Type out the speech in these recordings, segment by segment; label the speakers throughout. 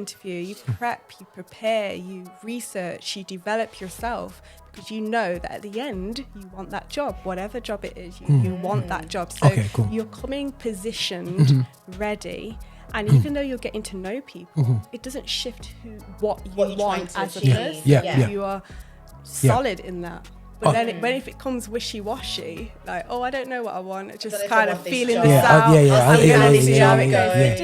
Speaker 1: interview, you prep, you prepare, you research, you develop yourself, because you know that at the end you want that job, whatever job it is, you want that job. So you're coming positioned, ready. And even though you're getting to know people, it doesn't shift what you want as a person. You are solid in that. But then if it comes wishy-washy, like, oh, I don't know what I want, just kind of feeling this out.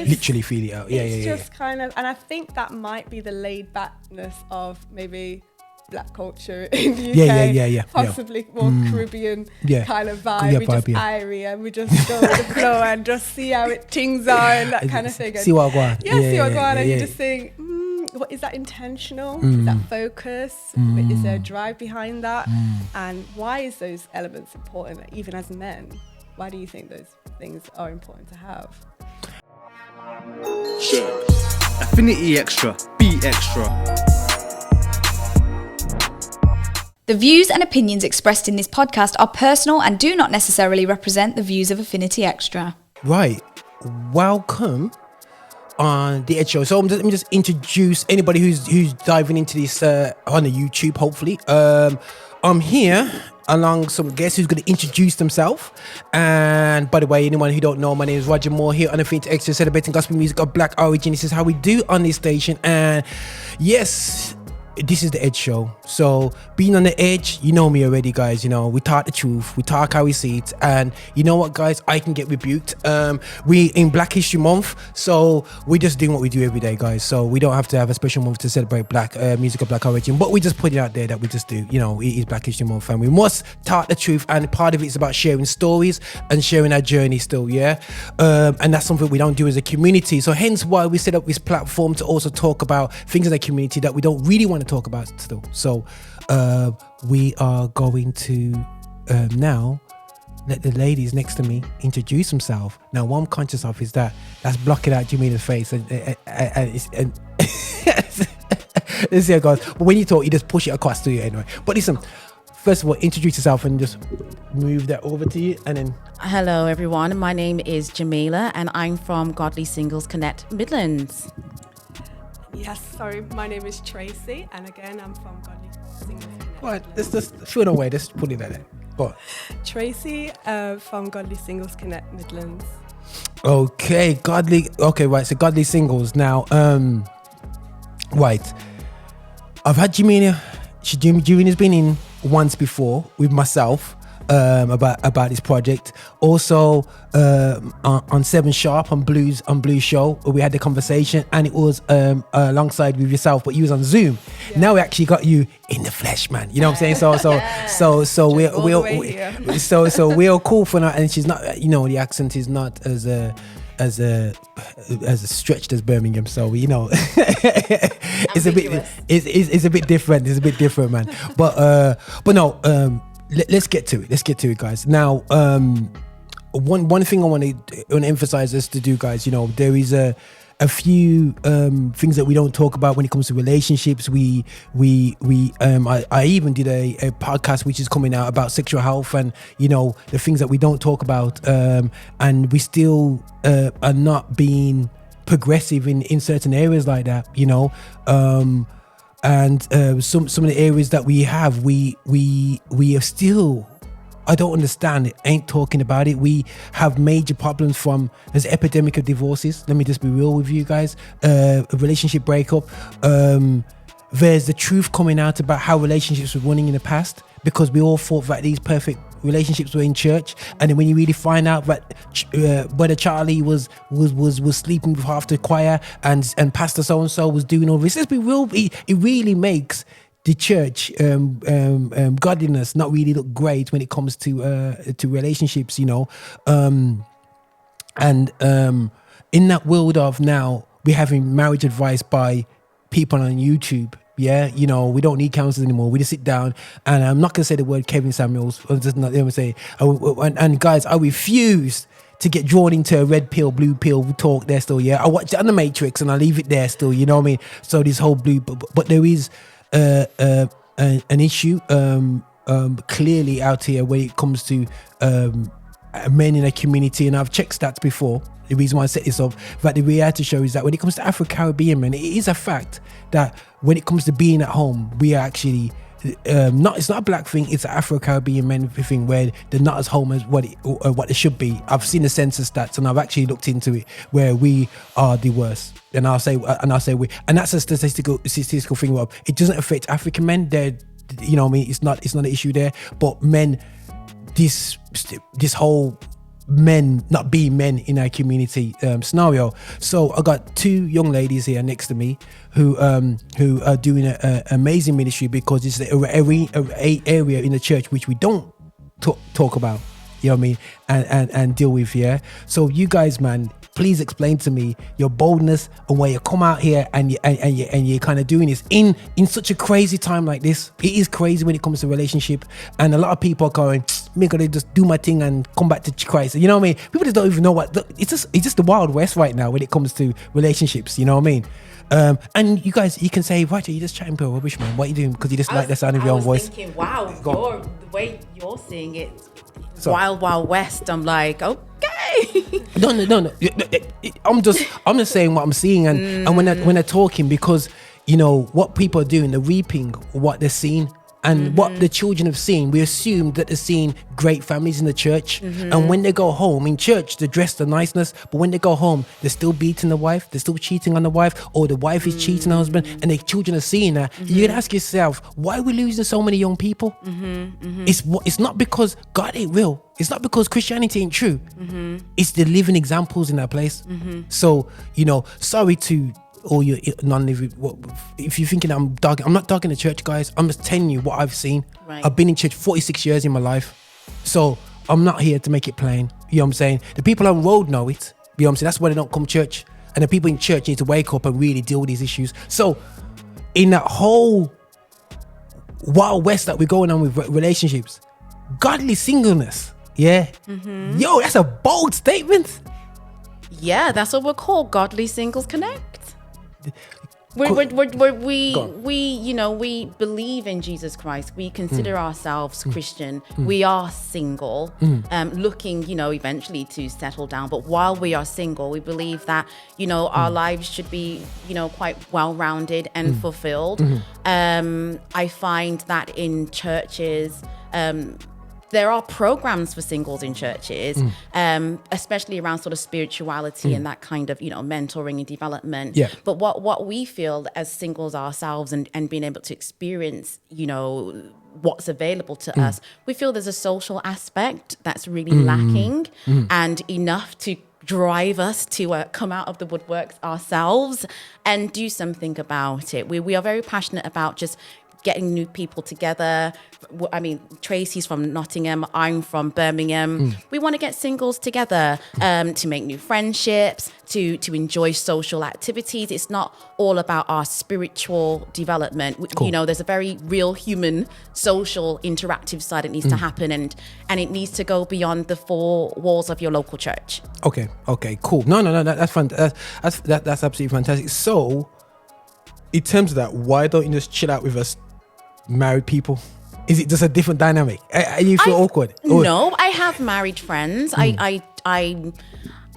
Speaker 2: Literally feel it out.
Speaker 1: It's just kind of, and I think that might be the laid-backness of maybe Black culture in the UK, possibly more Caribbean kind of vibe. We just airy and we just go with the flow and just see how things are and that kind of thing. And
Speaker 2: see what I want.
Speaker 1: See what I want, and you just think, what is that intentional? Is that focus? Is there a drive behind that? And why is those elements important? Even as men, why do you think those things are important to have?
Speaker 3: Sure. Affinity extra, be extra.
Speaker 4: The views and opinions expressed in this podcast are personal and do not necessarily represent the views of Affinity Extra.
Speaker 2: Right. Welcome on the Ed Show. So let me just introduce anybody who's diving into this on the YouTube, hopefully. I'm here along some guests who's going to introduce themselves. And by the way, anyone who don't know, my name is Roger Moore here on Affinity Extra, celebrating gospel music of Black origin. This is how we do on this station. And yes, this is the Edge Show. So being on the edge, you know me already, guys. You know, we talk the truth, we talk how we see it. And you know what, guys, I can get rebuked. We in Black History Month, so we're just doing what we do every day, guys. So we don't have to have a special month to celebrate Black music of Black origin, but we just put it out there that we just do. You know, it is Black History Month, and we must talk the truth. And part of it is about sharing stories and sharing our journey still, and that's something we don't do as a community. So hence why we set up this platform to also talk about things in the community that we don't really want to talk about still. So we are going to now let the ladies next to me introduce themselves. Now what I'm conscious of is that's blocking out Jamila's face and let's see how it goes. But when you talk, you just push it across to you anyway. But listen, first of all, introduce yourself and just move that over to you, and then.
Speaker 5: Hello everyone, my name is Jamila and I'm from Godly Singles Connect Midlands.
Speaker 1: Yes, sorry, my name is Tracey, and again, I'm from Godly Singles Connect.
Speaker 2: What? Let's just throw it away. Let's put it there. What?
Speaker 1: Tracey from Godly Singles Connect Midlands.
Speaker 2: Okay, Godly. Okay, right. So Godly Singles. Now, right. I've had Jamila. Jamil's been in once before with myself. About this project. Also on 7 Sharp on Blues Show, we had the conversation, and it was alongside with yourself, but you was on Zoom. Now we actually got you in the flesh, man. You know what I'm saying? So we're cool for that, and she's not. You know, the accent is not as stretched as Birmingham, so you know it's a bit different. It's a bit different, man. But no. Let's get to it, guys. Now, one thing I want to emphasize us to do, guys. You know, there is a few things that we don't talk about when it comes to relationships. I even did a podcast which is coming out about sexual health, and you know the things that we don't talk about, and we still are not being progressive in certain areas like that. You know. And some of the areas that we have, we are still, I don't understand it, ain't talking about it. We have major problems from, there's an epidemic of divorces. Let me just be real with you guys. A relationship breakup. There's the truth coming out about how relationships were running in the past, because we all thought that these perfect relationships were in church, and then when you really find out that Brother Charlie was sleeping with half the choir, and Pastor so and so was doing all this, let's be real, it really makes the church godliness not really look great when it comes to relationships, you know. And in that world of now, we're having marriage advice by people on YouTube. Yeah, you know, we don't need counselors anymore. We just sit down, and I'm not going to say the word Kevin Samuels. I'm just not going to say. And guys, I refuse to get drawn into a red pill, blue pill talk there still. Yeah, I watch it on the Matrix, and I leave it there still. You know what I mean? So this whole blue, but there is an issue clearly out here when it comes to men in a community, and I've checked stats before. The reason why I set this up, but the reality show is that when it comes to Afro-Caribbean men, it is a fact that when it comes to being at home, we are actually it's not a black thing, it's an Afro-Caribbean men thing where they're not as home as what they should be. I've seen the census stats and I've actually looked into it where we are the worst. And I'll say we, and that's a statistical thing. Well, it doesn't affect African men. They're, you know what I mean, it's not an issue there. But men, this whole men not being men in our community scenario. So I got two young ladies here next to me who are doing an amazing ministry, because it's an area in the church which we don't talk about, you know what I mean, and deal with. Yeah. So you guys, man, please explain to me your boldness and why you come out here and you're kind of doing this in such a crazy time like this. It is crazy when it comes to relationship, and a lot of people are going, me gonna just do my thing and come back to Christ. You know what I mean? People just don't even know what. It's just the Wild West right now when it comes to relationships. You know what I mean? And you guys, you can say, right, you're just chatting pure rubbish, man. What are you doing? Because you just like the sound of your own voice.
Speaker 5: I was thinking, wow, the way you're seeing it, Wild West. I'm like, okay.
Speaker 2: No. I'm just saying what I'm seeing, and when they're talking, because you know what people are doing, they're reaping what they're seeing. And what the children have seen, we assume that they're seeing great families in the church. And when they go home, in church, they're dressed to niceness. But when they go home, they're still beating the wife. They're still cheating on the wife. Or the wife is cheating on the husband. And the children are seeing that. You can ask yourself, why are we losing so many young people? It's not because God ain't real. It's not because Christianity ain't true. It's the living examples in that place. So, you know, sorry to all your non-living, if you're thinking I'm not dogging the church, guys. I'm just telling you what I've seen. Right. I've been in church 46 years in my life, so I'm not here to make it plain. You know what I'm saying? The people on road know it. You know what I'm saying? That's why they don't come to church, and the people in church need to wake up and really deal with these issues. So in that whole Wild West that we're going on with relationships, godly singleness, yo, that's a bold statement.
Speaker 5: Yeah, that's what we're called, Godly Singles Connect. We believe in Jesus Christ. We consider ourselves Christian. We are single, looking, eventually to settle down. But while we are single, we believe that, our lives should be, quite well-rounded and fulfilled. I find that in churches, there are programs for singles in churches, especially around sort of spirituality and that kind of, mentoring and development. Yeah. But what we feel as singles ourselves and being able to experience, what's available to us, we feel there's a social aspect that's really lacking and enough to drive us to come out of the woodworks ourselves and do something about it. We are very passionate about just getting new people together. I mean, Tracy's from Nottingham, I'm from Birmingham. We want to get singles together to make new friendships, to enjoy social activities. It's not all about our spiritual development. Cool. There's a very real human, social, interactive side that needs to happen, and it needs to go beyond the four walls of your local church. Okay, cool. No, that's fun. That's absolutely fantastic. So, in terms of that, why don't you just chill out with us married people? Is it just a different dynamic? You feel awkward? No, I have married friends. I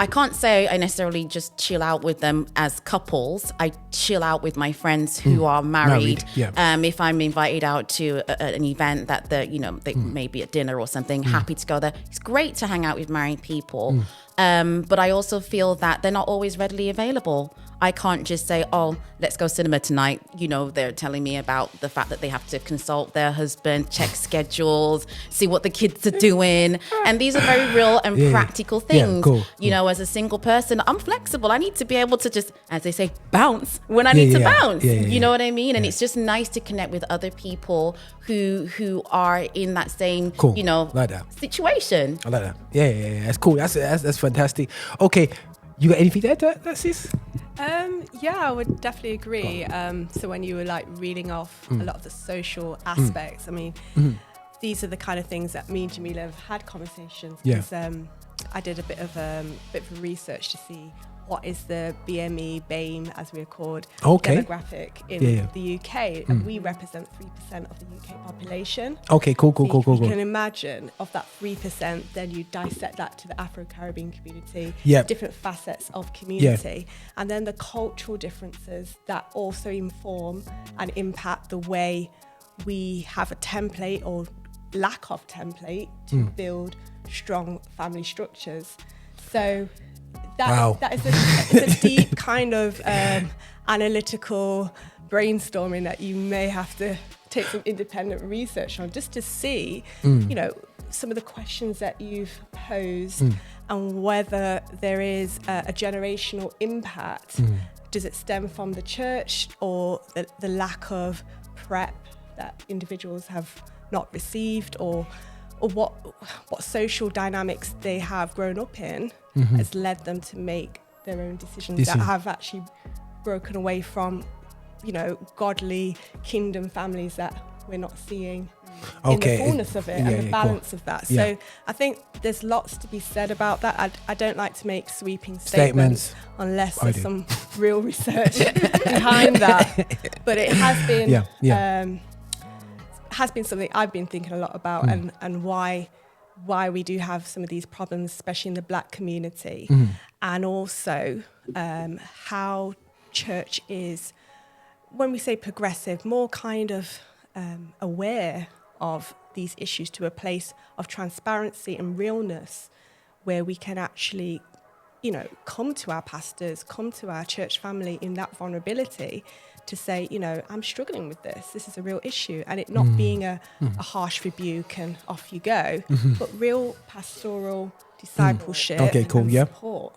Speaker 5: can't say I necessarily just chill out with them as couples. I chill out with my friends who are married. Yeah. If I'm invited out to an event that they may be at dinner or something, happy to go there. It's great to hang out with married people. But I also feel that they're not always readily available. I can't just say, oh, let's go cinema tonight. They're telling me about the fact that they have to consult their husband, check schedules, see what the kids are doing. And these are very real and practical things. Yeah, cool. As a single person, I'm flexible. I need to be able to just, as they say, bounce when I need to bounce. You know what I mean? And it's just nice to connect with other people who are in that same,
Speaker 2: like that
Speaker 5: situation.
Speaker 2: I like that. Yeah. That's cool. That's fantastic. Okay. You got anything to add to that, sis?
Speaker 1: Yeah, I would definitely agree. So when you were reeling off a lot of the social aspects, I mean, these are the kind of things that me and Jamila have had conversations. Because I did a bit of research to see what is the BME, BAME, as we're called,
Speaker 2: Okay.
Speaker 1: demographic in the UK. And we represent 3% of the UK population.
Speaker 2: Okay, cool.
Speaker 1: You can imagine of that 3%, then you dissect that to the Afro-Caribbean community, different facets of community, and then the cultural differences that also inform and impact the way we have a template or lack of template to build strong family structures. So that is it's a deep kind of analytical brainstorming that you may have to take some independent research on, just to see, you know, some of the questions that you've posed and whether there is a generational impact. Does it stem from the church or the lack of prep that individuals have not received, or what social dynamics they have grown up in has led them to make their own decisions that have actually broken away from, you know, godly kingdom families that we're not seeing in the fullness of it and the balance of that. So I think there's lots to be said about that. I don't like to make sweeping statements unless there's some real research behind that. But it has been something I've been thinking a lot about, and why we do have some of these problems, especially in the Black community, and also how church is, when we say progressive, more kind of aware of these issues, to a place of transparency and realness, where we can actually, you know, come to our pastors, come to our church family in that vulnerability to say, you know, I'm struggling with this. This is a real issue. And it not being a harsh rebuke and off you go, but real pastoral discipleship and support.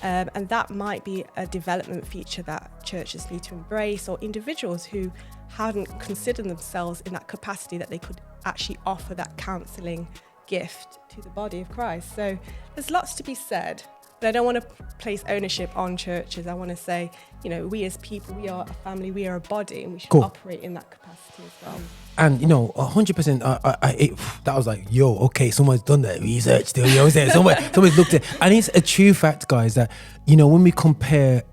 Speaker 1: And that might be a development feature that churches need to embrace, or individuals who hadn't considered themselves in that capacity that they could actually offer that counselling gift to the body of Christ. So there's lots to be said. But I don't want to place ownership on churches. I want to say, you know, we as people, we are a family, we are a body, and we should operate in that capacity as well.
Speaker 2: And, you know, 100%, that was like, yo, okay, someone's done that research still, you know what I'm saying? Someone's looked at, and it's a true fact, guys, that, you know, when we compare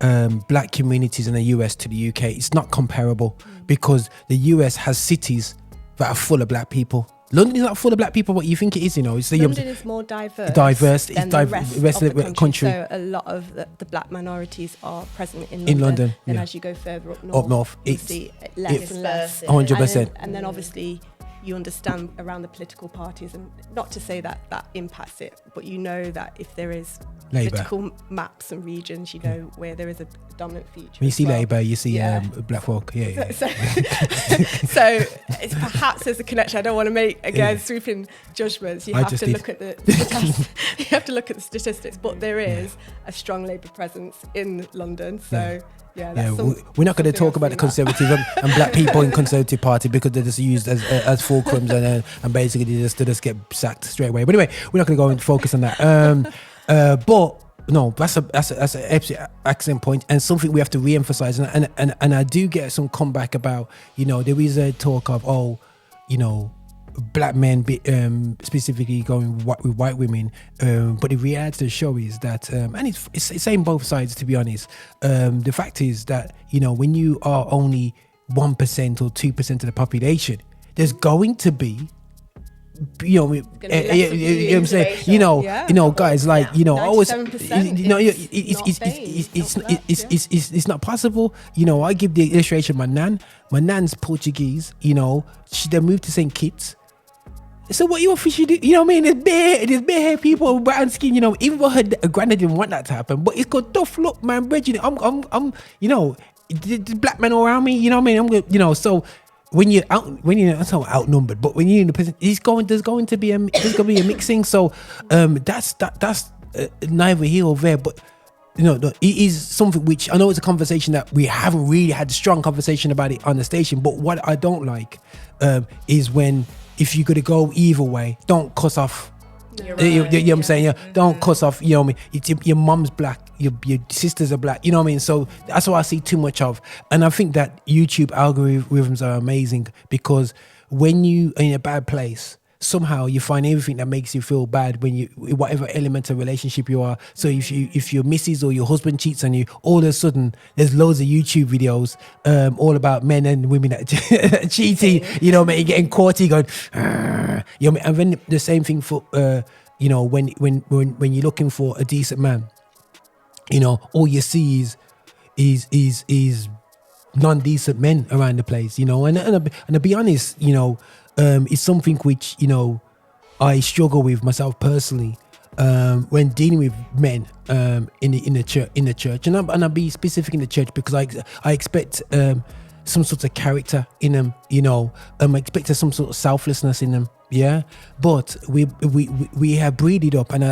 Speaker 2: Black communities in the US to the UK, it's not comparable, because the US has cities that are full of Black people. London is not full of Black people, what you think it is, you know. It's
Speaker 1: London is more diverse
Speaker 2: than the rest of the country.
Speaker 1: So a lot of the Black minorities are present in London. And as you go further up north, you see less and less.
Speaker 2: 100%.
Speaker 1: And then obviously you understand around the political parties, and not to say that that impacts it, but you know that if there is Labour political maps and regions, you know where there is a dominant feature.
Speaker 2: When you see Labour, you see Black folk. So
Speaker 1: it's perhaps there's a connection. I don't want to make sweeping judgments. You have to look at the statistics, but there is a strong Labour presence in London. So.
Speaker 2: We're not going to talk about the Conservative and Black people in Conservative Party, because they're just used as fulcrums and basically they just get sacked straight away. But anyway, we're not going to go and focus on that. But no, that's an absolute excellent point, and something we have to re-emphasize. And I do get some comeback about, you know, there is a talk of, you know, Black men specifically going with white women, but the reality of the show is that and it's saying both sides, to be honest. The fact is that, you know, when you are only 1% or 2% of the population, there's going to be, you know, what I'm saying, you know, guys, like, you know, always, you know, it's not possible. You know, I give the illustration. My nan's Portuguese. You know, she then moved to St. Kitts. So what you officially do, you know what I mean? There's bare people with brown skin, you know, even though her granddad didn't want that to happen, but it's got tough look, man, Bridget. I'm, you know, the Black men around me, you know what I mean? I'm good, you know, so when you're outnumbered, but when you're in the position, there's going to be a mixing. So that's neither here or there, but you know, it is something which I know it's a conversation that we haven't really had a strong conversation about it on the station. But what I don't like is when, if you're gonna go either way, don't cuss off. You know what I'm saying? Yeah. Don't cuss off. You know what I mean? Your mum's Black, your sisters are Black. You know what I mean? So that's what I see too much of. And I think that YouTube algorithms are amazing, because when you are in a bad place somehow you find everything that makes you feel bad when you, whatever element of relationship you are. So if your missus or your husband cheats on you, all of a sudden there's loads of YouTube videos all about men and women that cheating, you know, man, getting caught, going, you know, and then the same thing for you know, when you're looking for a decent man, you know, all you see is non-decent men around the place, you know, and to be honest, you know, it's something which, you know, I struggle with myself personally when dealing with men in the church, and I'll be specific in the church because I expect some sort of character in them, you know, I expect some sort of selflessness in them, yeah. But we have breeded up, and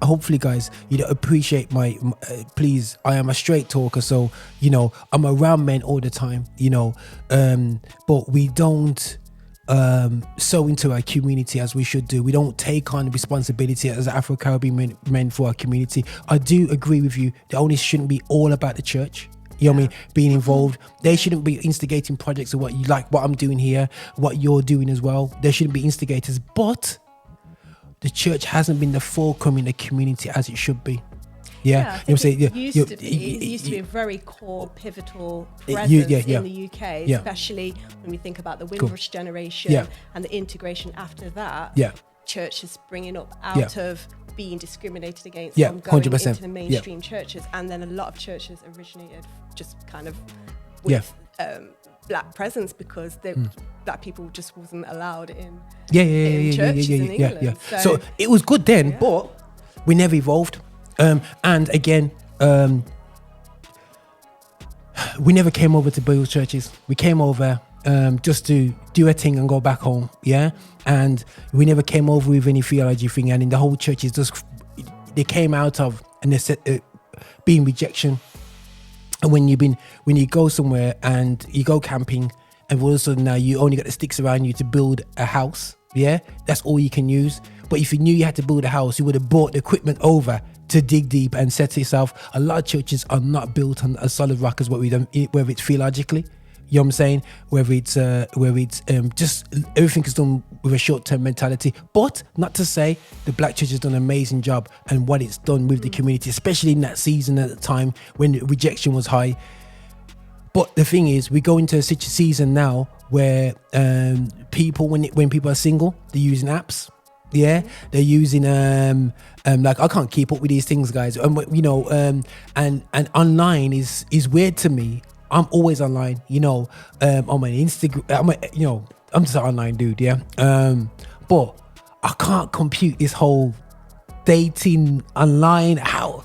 Speaker 2: hopefully, guys, you don't appreciate my please. I am a straight talker, so you know I'm around men all the time, you know, but we don't sow into our community as we should do. We don't take on responsibility as Afro-Caribbean men for our community. I do agree with you. The onus shouldn't be all about the church. You know what I mean? Being involved. They shouldn't be instigating projects of what you like, what I'm doing here, what you're doing as well. They shouldn't be instigators. But the church hasn't been the fulcrum in the community as it should be. Yeah,
Speaker 1: I think it used to be a very core, pivotal presence in the UK, especially when we think about the Windrush generation and the integration after that. Yeah, church is springing up out of being discriminated against from going 100%. Into the mainstream churches, and then a lot of churches originated just kind of with black presence because black people just wasn't allowed in churches in England.
Speaker 2: So it was good then, but we never evolved. And again, we never came over to build churches. We came over just to do a thing and go back home, and we never came over with any theology thing. And in the whole church is just, they came out of, and they said being rejection. And when you go somewhere and you go camping, and all of a sudden now you only got the sticks around you to build a house, that's all you can use. But if you knew you had to build a house, you would have brought the equipment over to dig deep and set yourself. A lot of churches are not built on a solid rock as what we done, whether it's theologically, you know what I'm saying, whether it's just everything is done with a short-term mentality. But not to say the black church has done an amazing job and what it's done with the community, especially in that season at the time when rejection was high. But the thing is, we go into a season now where people, when people are single, they're using apps. They're using like, I can't keep up with these things, guys. You know, and online is weird to me. I'm always online, you know, on my Instagram. I'm just an online dude, but I can't compute this whole dating online. How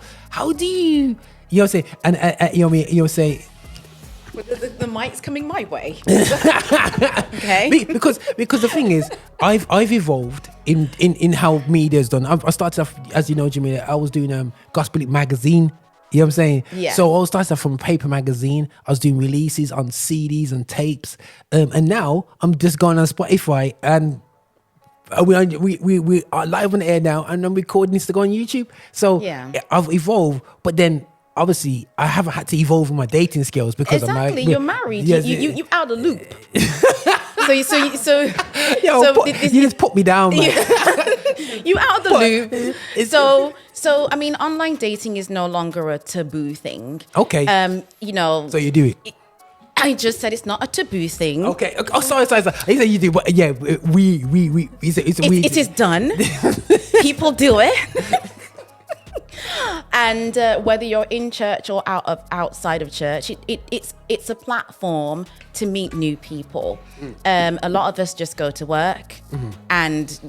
Speaker 2: do you know what I'm saying? And you say.
Speaker 5: The mic's coming my way. Okay.
Speaker 2: Because the thing is, I've evolved in how media's done. I started off, as you know, Jamila, I was doing Gospel magazine. You know what I'm saying? Yeah. So I started off from a paper magazine. I was doing releases on CDs and tapes, and now I'm just going on Spotify, and we are live on the air now, and I'm recording this to go on YouTube. So I've evolved, but then. Obviously, I haven't had to evolve in my dating skills because
Speaker 5: you're married. You out of the loop. You
Speaker 2: just put me down, man.
Speaker 5: You out of the loop. So I mean, online dating is no longer a taboo thing.
Speaker 2: Okay.
Speaker 5: So
Speaker 2: you do it.
Speaker 5: I just said it's not a taboo thing.
Speaker 2: Okay. Oh, sorry. I said you do, but yeah, we.
Speaker 5: It is done. People do it. And whether you're in church or outside of church, it's a platform to meet new people. A lot of us just go to work, and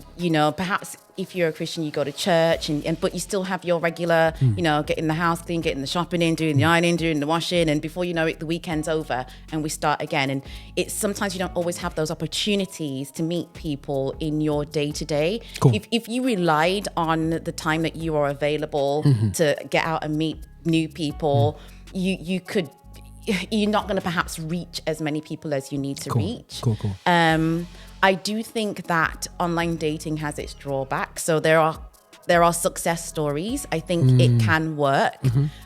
Speaker 5: perhaps if you're a Christian, you go to church, but you still have your regular, getting the house clean, getting the shopping in, doing the ironing, doing the washing, and before you know it, the weekend's over and we start again. And it's sometimes you don't always have those opportunities to meet people in your day to day. If you relied on the time that you are available to get out and meet new people, you're not going to perhaps reach as many people as you need to reach.
Speaker 2: Cool.
Speaker 5: I do think that online dating has its drawbacks. So there are there are success stories. I think it can work,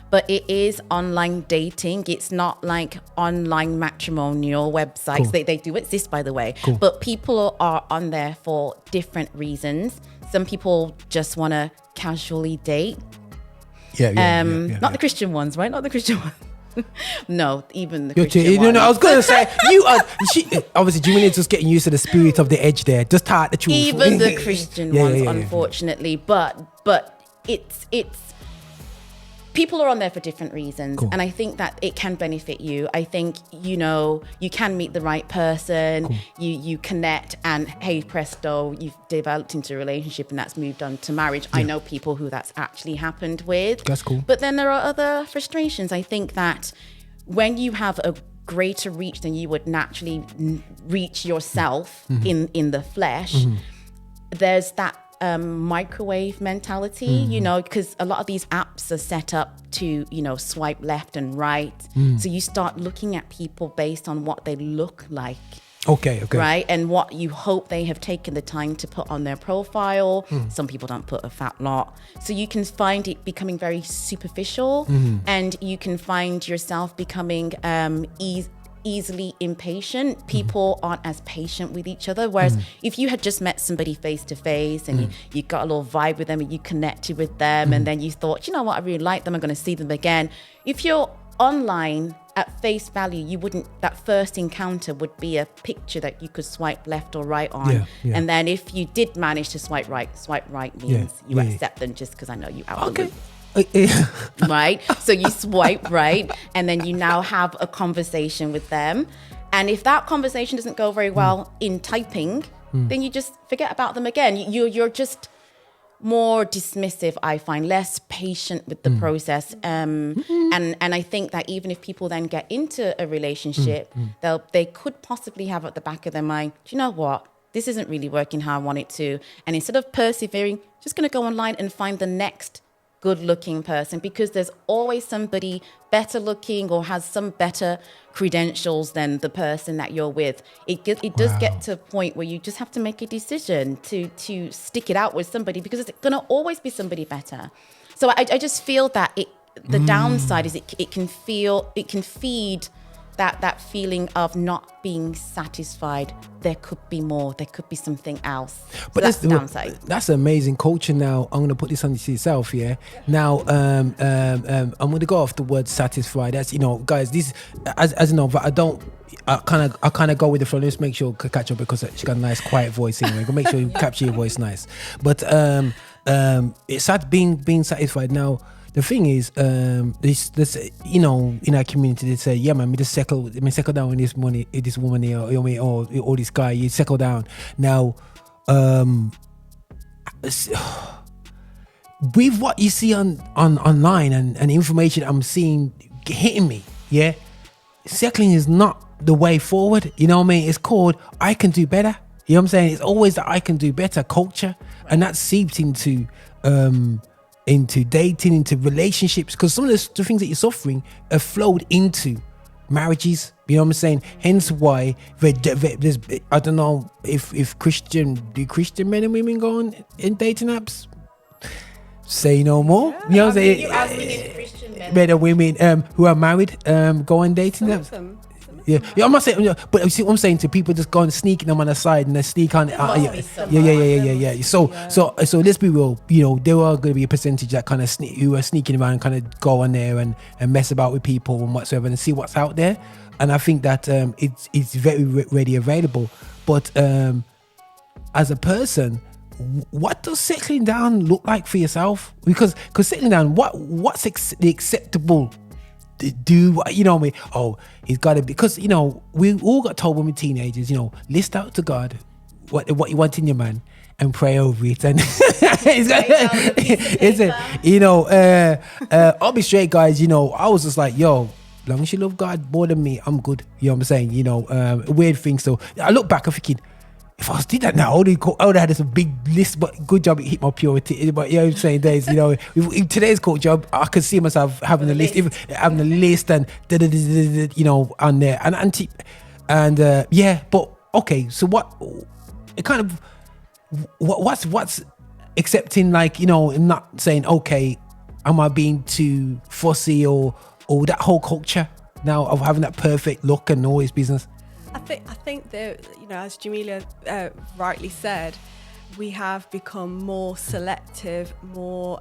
Speaker 5: but it is online dating. It's not like online matrimonial websites. Cool. They do exist, by the way, but people are on there for different reasons. Some people just want to casually date. Not the Christian ones, right? Not the Christian ones. No, even the Christian ones.
Speaker 2: No, I was going to say, obviously, Jamila just getting used to the spirit of the edge there. Just tell the truth.
Speaker 5: Even the Christian ones, unfortunately. But it's people are on there for different reasons. Cool. And I think that it can benefit you. I think, you can meet the right person, you connect, and hey, presto, you've developed into a relationship and that's moved on to marriage. I know people who that's actually happened with.
Speaker 2: That's cool.
Speaker 5: But then there are other frustrations. I think that when you have a greater reach than you would naturally reach yourself in the flesh, there's that microwave mentality, because a lot of these apps are set up to, swipe left and right. So you start looking at people based on what they look like.
Speaker 2: Okay.
Speaker 5: Right? And what you hope they have taken the time to put on their profile. Some people don't put a fat lot. So you can find it becoming very superficial, and you can find yourself becoming easily impatient. People aren't as patient with each other, whereas if you had just met somebody face to face and you got a little vibe with them and you connected with them, and then you thought, you know what, I really like them, I'm going to see them again. If you're online at face value, that first encounter would be a picture that you could swipe left or right on. And then if you did manage to swipe right means you accept them just because I know you out the loop. Right? So you swipe right, and then you now have a conversation with them. And if that conversation doesn't go very well in typing, then you just forget about them again. You're just more dismissive, I find, less patient with the process. And I think that even if people then get into a relationship, they could possibly have at the back of their mind, do you know what? This isn't really working how I want it to. And instead of persevering, just going to go online and find the next good-looking person, because there's always somebody better looking or has some better credentials than the person that you're with. It does get to a point where you just have to make a decision to stick it out with somebody, because it's going to always be somebody better. So I just feel that the downside is it can feed that feeling of not being satisfied. There could be more. There could be something else. But that's the downside.
Speaker 2: That's amazing culture. Now I'm going to put this on yourself. Yeah. Now I'm going to go off the word satisfied. That's guys. This as you know, but I kind of go with the flow. Let's make sure catch up, because she got a nice quiet voice anyway. Make sure you capture your voice nice. But it's sad being satisfied. Now the thing is, this in our community they say, yeah man, me settle down with this woman here, or this guy, you settle down. Now with what you see on online and information I'm seeing hitting me, yeah, settling is not the way forward. You know what I mean? It's called I can do better. You know what I'm saying? It's always that I can do better culture, and that seeped into dating, into relationships, because some of the things that you're suffering have flowed into marriages. You know what I'm saying? Hence why there's, I don't know if Christian men and women go on in dating apps. Say no more. Yeah, you know what I'm saying?
Speaker 5: You're asking if Christian
Speaker 2: men and women who are married go on dating apps. Yeah, I'm not saying, but you see what I'm saying, to people just going sneaking them on the side and they sneak on. Yeah. So let's be real. There are going to be a percentage that kind of who are sneaking around and kind of go on there and mess about with people and whatsoever and see what's out there. And I think that it's very readily available. But as a person, what does settling down look like for yourself? Because settling down, what's the acceptable? Do what you know me? Oh, he's got to be, because we all got told when we're teenagers, list out to God what you want in your man and pray over it, and I'll be straight, guys. I was just like, yo, as long as you love God more than me, I'm good. You know what I'm saying? Weird thing. So I look back, I'm thinking, if I was did that now, I would have had some big list, but good job it hit my purity. But you know what I'm saying, days, in today's culture, I could see myself having a list, having a list and on there and yeah. But okay, so what's accepting, like, you know, and not saying, okay, am I being too fussy or that whole culture now of having that perfect look and all this business?
Speaker 1: I think that, you know, as Jamila rightly said, we have become more selective, more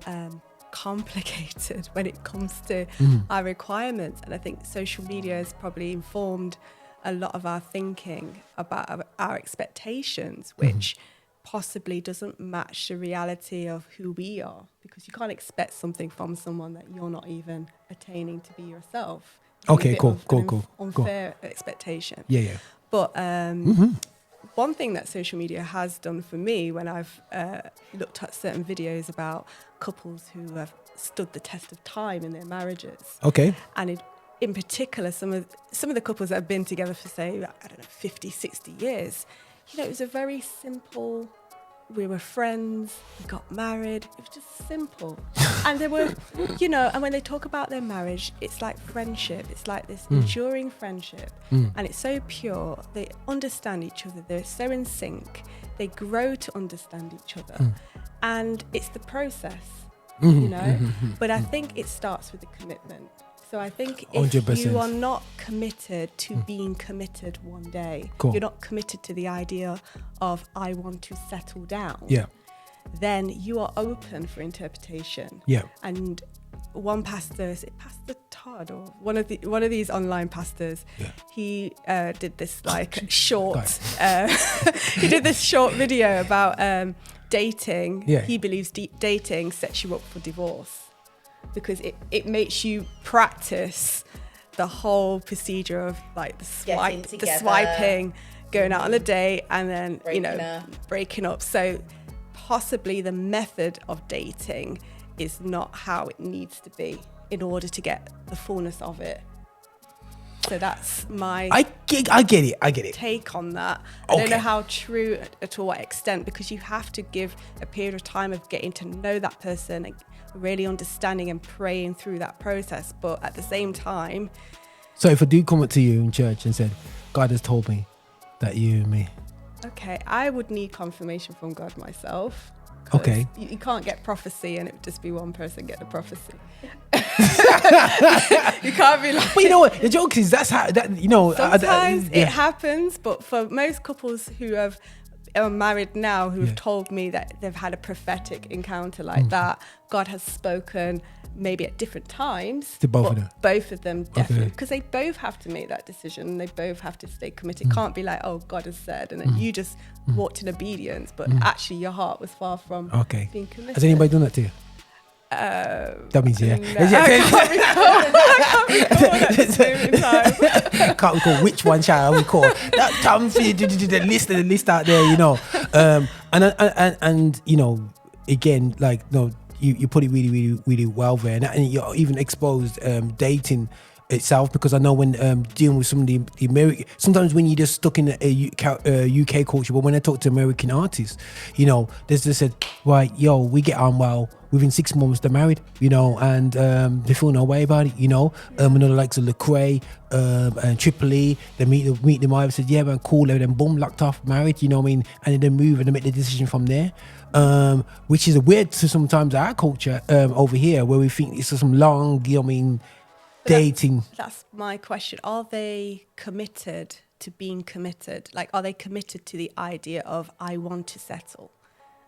Speaker 1: complicated when it comes to our requirements. And I think social media has probably informed a lot of our thinking about our expectations, which possibly doesn't match the reality of who we are, because you can't expect something from someone that you're not even attaining to be yourself.
Speaker 2: Okay, cool.
Speaker 1: Unfair expectation.
Speaker 2: Yeah.
Speaker 1: But one thing that social media has done for me when I've looked at certain videos about couples who have stood the test of time in their marriages.
Speaker 2: Okay.
Speaker 1: And in particular, some of the couples that have been together for, say, I don't know, 50, 60 years, you know, it was a very simple, we were friends, we got married, it was just simple. And they were, you know, and when they talk about their marriage, it's like friendship, it's like this enduring friendship, and it's so pure, they understand each other, they're so in sync, they grow to understand each other, and it's the process, you know, but I think it starts with the commitment. So I think if
Speaker 2: 100%.
Speaker 1: you are not committed to being committed one day, you're not committed to the idea of I want to settle down, then you are open for interpretation. Yeah. And one pastor, is it Pastor Todd or one of these online pastors, he did this like short he did this short video about dating. He believes dating sets you up for divorce, because it makes you practice the whole procedure of like the swiping, going out on a date, and then breaking up. So possibly the method of dating is not how it needs to be in order to get the fullness of it. So that's my
Speaker 2: I get it
Speaker 1: take on that. I don't know how true to what extent, because you have to give a period of time of getting to know that person and really understanding and praying through that process. But at the same time,
Speaker 2: so if I do come up to you in church and said, God has told me that you and me,
Speaker 1: okay, I would need confirmation from God myself.
Speaker 2: Okay.
Speaker 1: You can't get prophecy and it would just be one person get the prophecy. You can't be like...
Speaker 2: But you know what? The joke is that's how... you know,
Speaker 1: sometimes it happens, but for most couples who are married now, who have told me that they've had a prophetic encounter like that, God has spoken maybe at different times
Speaker 2: to both of them.
Speaker 1: Both of them definitely, because they both have to make that decision. They both have to stay committed. Can't be like, oh, God has said, and then you just walked in obedience, but actually your heart was far from being committed.
Speaker 2: Has anybody done that to you? That means
Speaker 1: no, I
Speaker 2: can't recall which one shall we call that time for you the list out there, you know. And you know, again, like, no, you put it really well there, and you're even exposed dating itself, because I know when dealing with some of the American, sometimes when you're just stuck in a UK culture, but when I talk to American artists, you know, they said, right, yo, we get on well, within 6 months they're married, you know, and they feel no way about it, you know. And the likes of Lecrae and Tripoli, they meet them wife, said, yeah man, cool, and then boom, locked off, married, you know what I mean, and then they move and they make the decision from there. Which is weird to sometimes our culture over here, where we think it's some long, you know what I mean, dating.
Speaker 1: That's my question. Are they committed to being committed? Like, are they committed to the idea of I want to settle?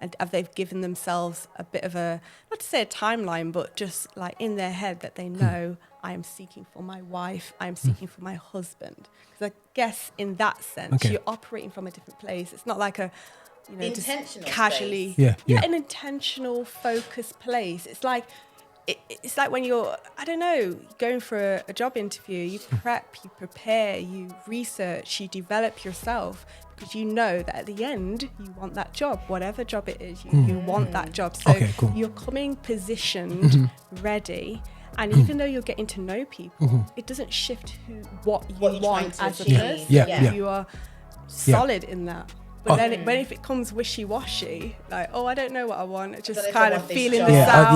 Speaker 1: And have they given themselves a bit of a, not to say a timeline, but just like in their head that they know I am seeking for my wife, I am seeking for my husband? Because I guess in that sense, you're operating from a different place. It's not like a, you know, just casually, an intentional, focused place. It's like, it's like when you're, I don't know, going for a job interview, you prep, you prepare, you research, you develop yourself, because you know that at the end you want that job, whatever job it is, you want that job. So you're coming positioned, ready, and even though you're getting to know people, it doesn't shift what you want as a person. You are solid in that. But then if it comes wishy-washy, like, oh, I don't know what I want, just kind of feeling this out.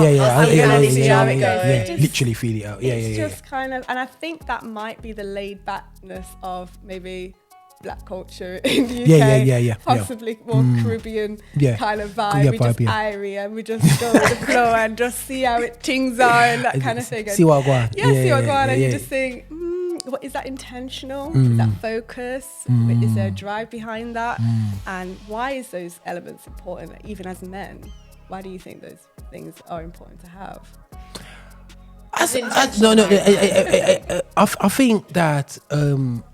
Speaker 2: Literally feel it out.
Speaker 1: It's just kind of, and I think that might be the laid-backness of maybe black culture in the UK.
Speaker 2: Yeah.
Speaker 1: Possibly more Caribbean kind of vibe.
Speaker 2: Yeah,
Speaker 1: we just airy and we just go with the flow and just see how things are and that kind of thing. And
Speaker 2: see what go on.
Speaker 1: see what go on. And you just think, what is that intentional? Is that focus? Is there a drive behind that? And why is those elements important, even as men? Why do you think those things are important to have?
Speaker 2: I think that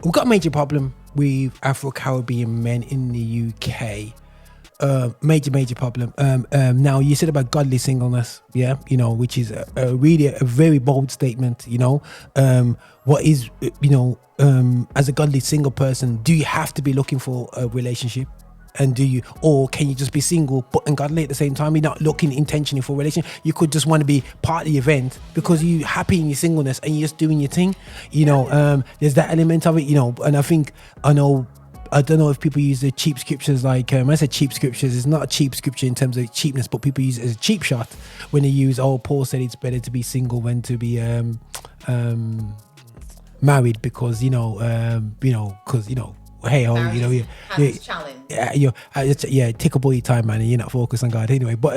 Speaker 2: we've got a major problem with Afro-Caribbean men in the UK. Major problem. Now you said about godly singleness, which is really a very bold statement. What is, as a godly single person, do you have to be looking for a relationship? And or can you just be single but ungodly at the same time? You're not looking intentionally for a relationship. You could just want to be part of the event because you're happy in your singleness and you're just doing your thing. There's that element of it. And I don't know if people use the cheap scriptures like when I say cheap scriptures, it's not a cheap scripture in terms of cheapness, but people use it as a cheap shot when they use Paul said it's better to be single than to be married because hey ho, take a boy your time, man, and you're not focused on God anyway. But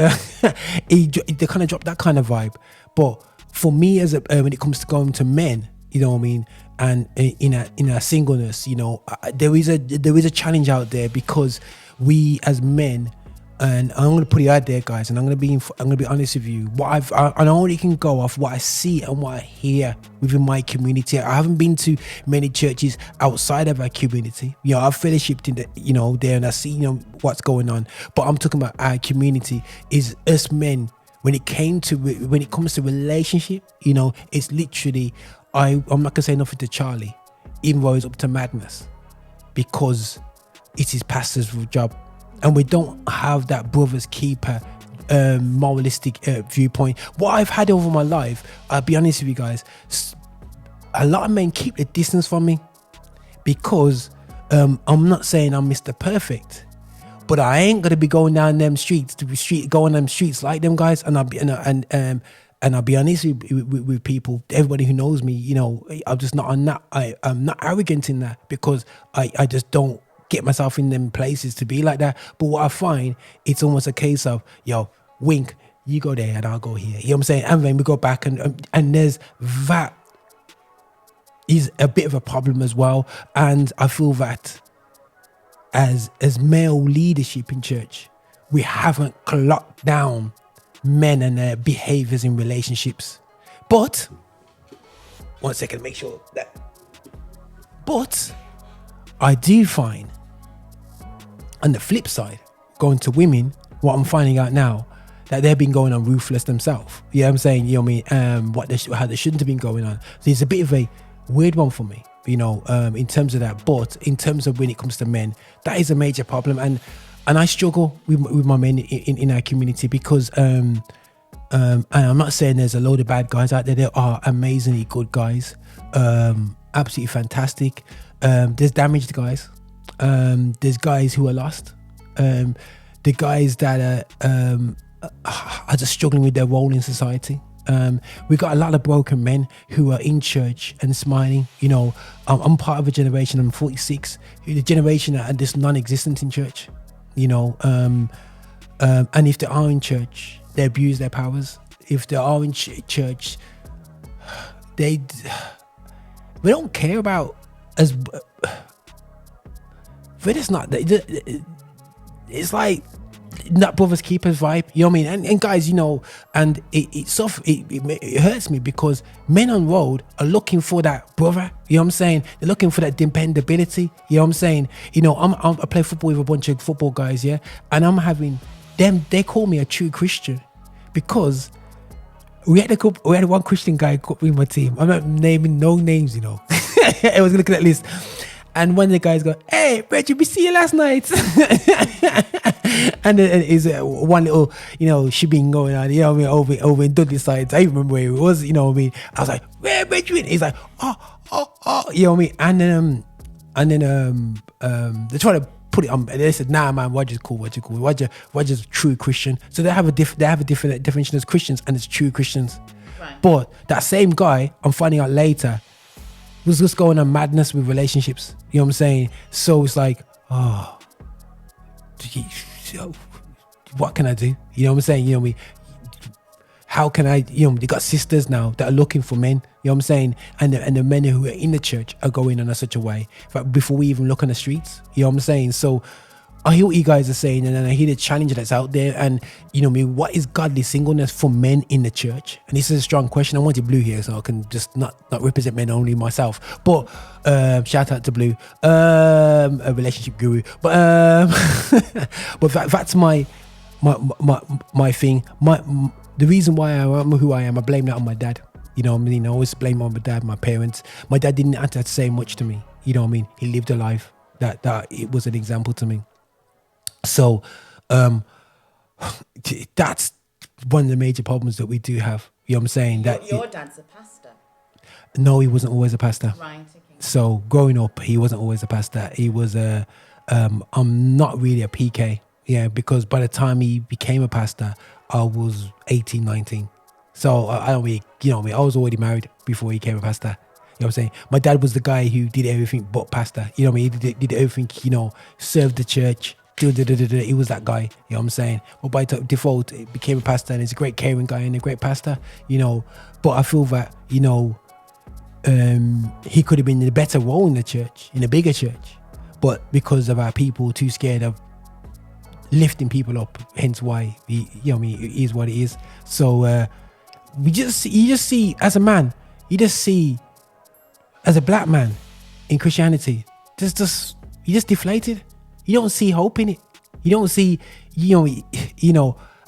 Speaker 2: they kind of drop that kind of vibe. But for me, as when it comes to going to men, you know what I mean, and in our singleness, there is a challenge out there because we as men. And I'm going to put it out there, guys, and I'm going to be honest with you. I only can go off what I see and what I hear within my community. I haven't been to many churches outside of our community. I've fellowshipped in there, and I see what's going on. But I'm talking about our community. Is us men when it comes to relationship. It's literally I'm not gonna say nothing to Charlie, even though it's up to madness, because it's his pastor's job. And we don't have that brother's keeper moralistic viewpoint. What I've had over my life, I'll be honest with you guys, a lot of men keep the distance from me because I'm not saying I'm Mr. Perfect, but I ain't gonna be going down them streets like them guys. And I'll be honest with people, everybody who knows me, I'm just not on that. I'm not arrogant in that because I just don't get myself in them places to be like that. But what I find, it's almost a case of, wink, you go there and I'll go here. You know what I'm saying? And then we go back and there's that is a bit of a problem as well. And I feel that as male leadership in church, we haven't clocked down men and their behaviors in relationships. But, one second, make sure that. But I do find, on the flip side, going to women, what I'm finding out now, that they've been going on ruthless themselves. You know what I'm saying? You know what I mean? How they shouldn't have been going on. So it's a bit of a weird one for me, in terms of that. But in terms of when it comes to men, that is a major problem. And I struggle with my men in our community because, and I'm not saying there's a load of bad guys out there. There are amazingly good guys, absolutely fantastic. There's damaged guys. There's guys who are lost. The guys that are just struggling with their role in society. We've got a lot of broken men who are in church and smiling. I'm part of a generation, I'm 46, the generation that are just non-existent in church. And if they are in church, they abuse their powers. If they are in church, they don't care about as. But it's not. It's like that brother's keeper's vibe. You know what I mean? And guys, and it hurts me because men on road are looking for that brother. You know what I'm saying? They're looking for that dependability. You know what I'm saying? I play football with a bunch of football guys, yeah, and I'm having them. They call me a true Christian because we had one Christian guy in my team. I'm not naming no names, I was looking at that list. And one of the guys go, "Hey, Reggie, we see you last night." And then is one little, she been going on, over in Dudley sides. I remember where it was, I was like, "Where Reggie?" He's like, "Oh," you know what I mean? And then they try to put it on. They said, "Nah, man, Roger's cool. Roger's true Christian." So they have a different definition as Christians and as true Christians. Right. But that same guy, I'm finding out later, was just going on madness with relationships. You know what I'm saying? So it's like, what can I do? You know what I'm saying? You know me. How can I, they got sisters now that are looking for men, you know what I'm saying? And the men who are in the church are going on such a way, in fact, before we even look on the streets, you know what I'm saying? So I hear what you guys are saying, and then I hear the challenge that's out there, and what is godly singleness for men in the church? And this is a strong question. I wanted Blue here so I can just not represent men only myself, but shout out to Blue, a relationship guru, but but that's my thing. The reason why I am who I am, I blame that on my dad. You know what I mean? I always blame on my dad, my parents. My dad didn't have to say much to me. You know what I mean? He lived a life that it was an example to me. So that's one of the major problems that we do have. You know what I'm saying? That
Speaker 5: your dad's a pastor.
Speaker 2: No, he wasn't always a pastor.
Speaker 5: Right. Okay.
Speaker 2: So growing up, he wasn't always a pastor. He was I'm not really a PK. Yeah, because by the time he became a pastor, I was 18, 19. So I don't really, I was already married before he became a pastor. You know what I'm saying? My dad was the guy who did everything but pastor. You know what I mean? He did everything, served the church. He was that guy. You know what I'm saying? But by default, he became a pastor, and he's a great caring guy and a great pastor, But I feel that, he could have been in a better role in the church, in a bigger church. But because of our people too scared of lifting people up, hence why it is what it is. So you just see as a man, as a black man in Christianity, you just deflated. You don't see hope in it. You don't see,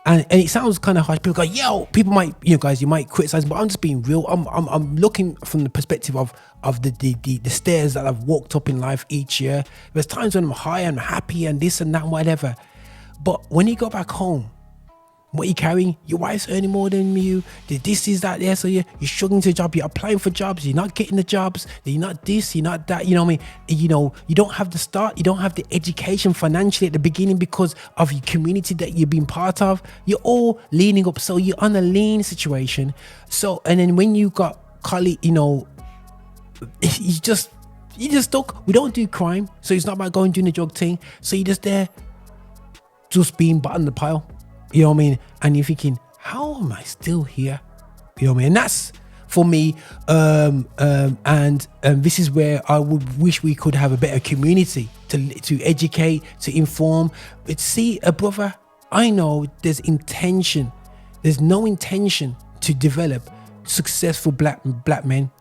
Speaker 2: and it sounds kind of harsh. People go, people might, guys, you might criticize, but I'm just being real. I'm looking from the perspective of the stairs that I've walked up in life each year. There's times when I'm high and happy and this and that and whatever. But when you go back home, what you carrying, your wife's earning more than you, this is that there, so you're struggling to a job, you're applying for jobs, you're not getting the jobs, you're not this, you're not that, you know what I mean? You don't have the start, you don't have the education financially at the beginning because of your community that you've been part of. You're all leaning up, so you're on a lean situation. So, and then when you got colleague, you just stuck. We don't do crime, so it's not about going doing the drug thing. So you're just there, just being bottom of the pile. You know what I mean? And you're thinking, how am I still here? You know what I mean? And that's for me. And this is where I would wish we could have a better community to educate, to inform. But see, a brother, I know there's intention. There's no intention to develop successful black men.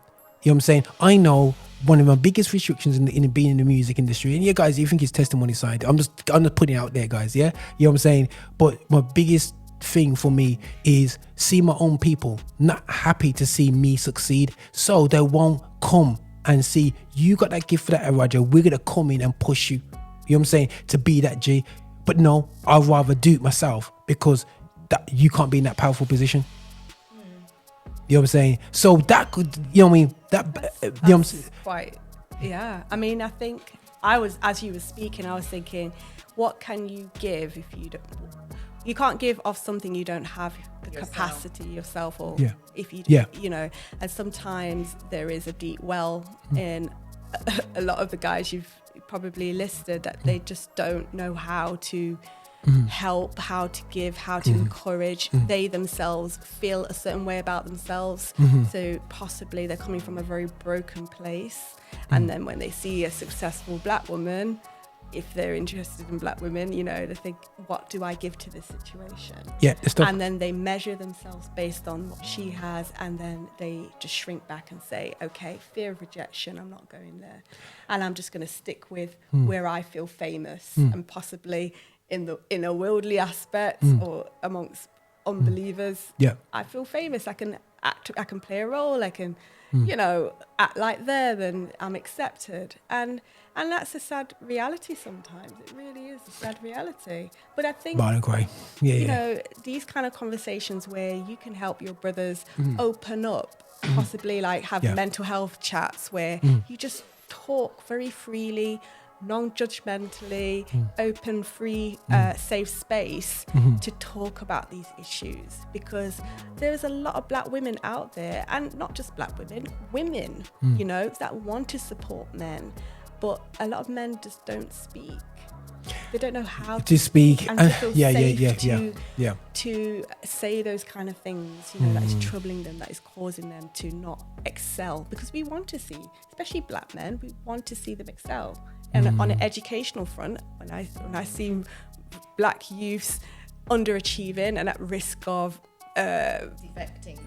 Speaker 2: You know what I'm saying? I know one of my biggest restrictions in being in the music industry, and guys, you think it's testimony side, I'm just putting it out there, guys, yeah? You know what I'm saying? But my biggest thing for me is see my own people not happy to see me succeed, so they won't come and see, you got that gift for that, Roger, we're gonna come in and push you, you know what I'm saying, to be that G. But no, I'd rather do it myself, because that you can't be in that powerful position. You know what I'm saying? So that could, you know what I mean?
Speaker 1: Quite, yeah. I mean, I think as you were speaking, I was thinking, what can you give if you can't give off something you don't have the capacity yourself, or if you do, and sometimes there is a deep well in a lot of the guys you've probably listed that they just don't know how to help, how to give, how to encourage. They themselves feel a certain way about themselves, so possibly they're coming from a very broken place, and then when they see a successful black woman, if they're interested in black women, they think, what do I give to this situation? And then they measure themselves based on what she has, and then they just shrink back and say, okay, fear of rejection, I'm not going there, and I'm just going to stick with where I feel famous, and possibly in a worldly aspect or amongst unbelievers, I feel famous, I can act, I can play a role, I can act like there, then I'm accepted, and that's a sad reality sometimes. It really is a sad reality. But I think these kind of conversations where you can help your brothers open up, possibly like have mental health chats where you just talk very freely, non-judgmentally, open, free, safe space to talk about these issues, because there's a lot of black women out there, and not just black women, you know, that want to support men, but a lot of men just don't speak. They don't know how to speak and to feel safe to say those kind of things, you know, that is troubling them, that is causing them to not excel. Because we want to see, especially black men, we want to see them excel. And on an educational front, when I see black youths underachieving and at risk of
Speaker 5: defecting,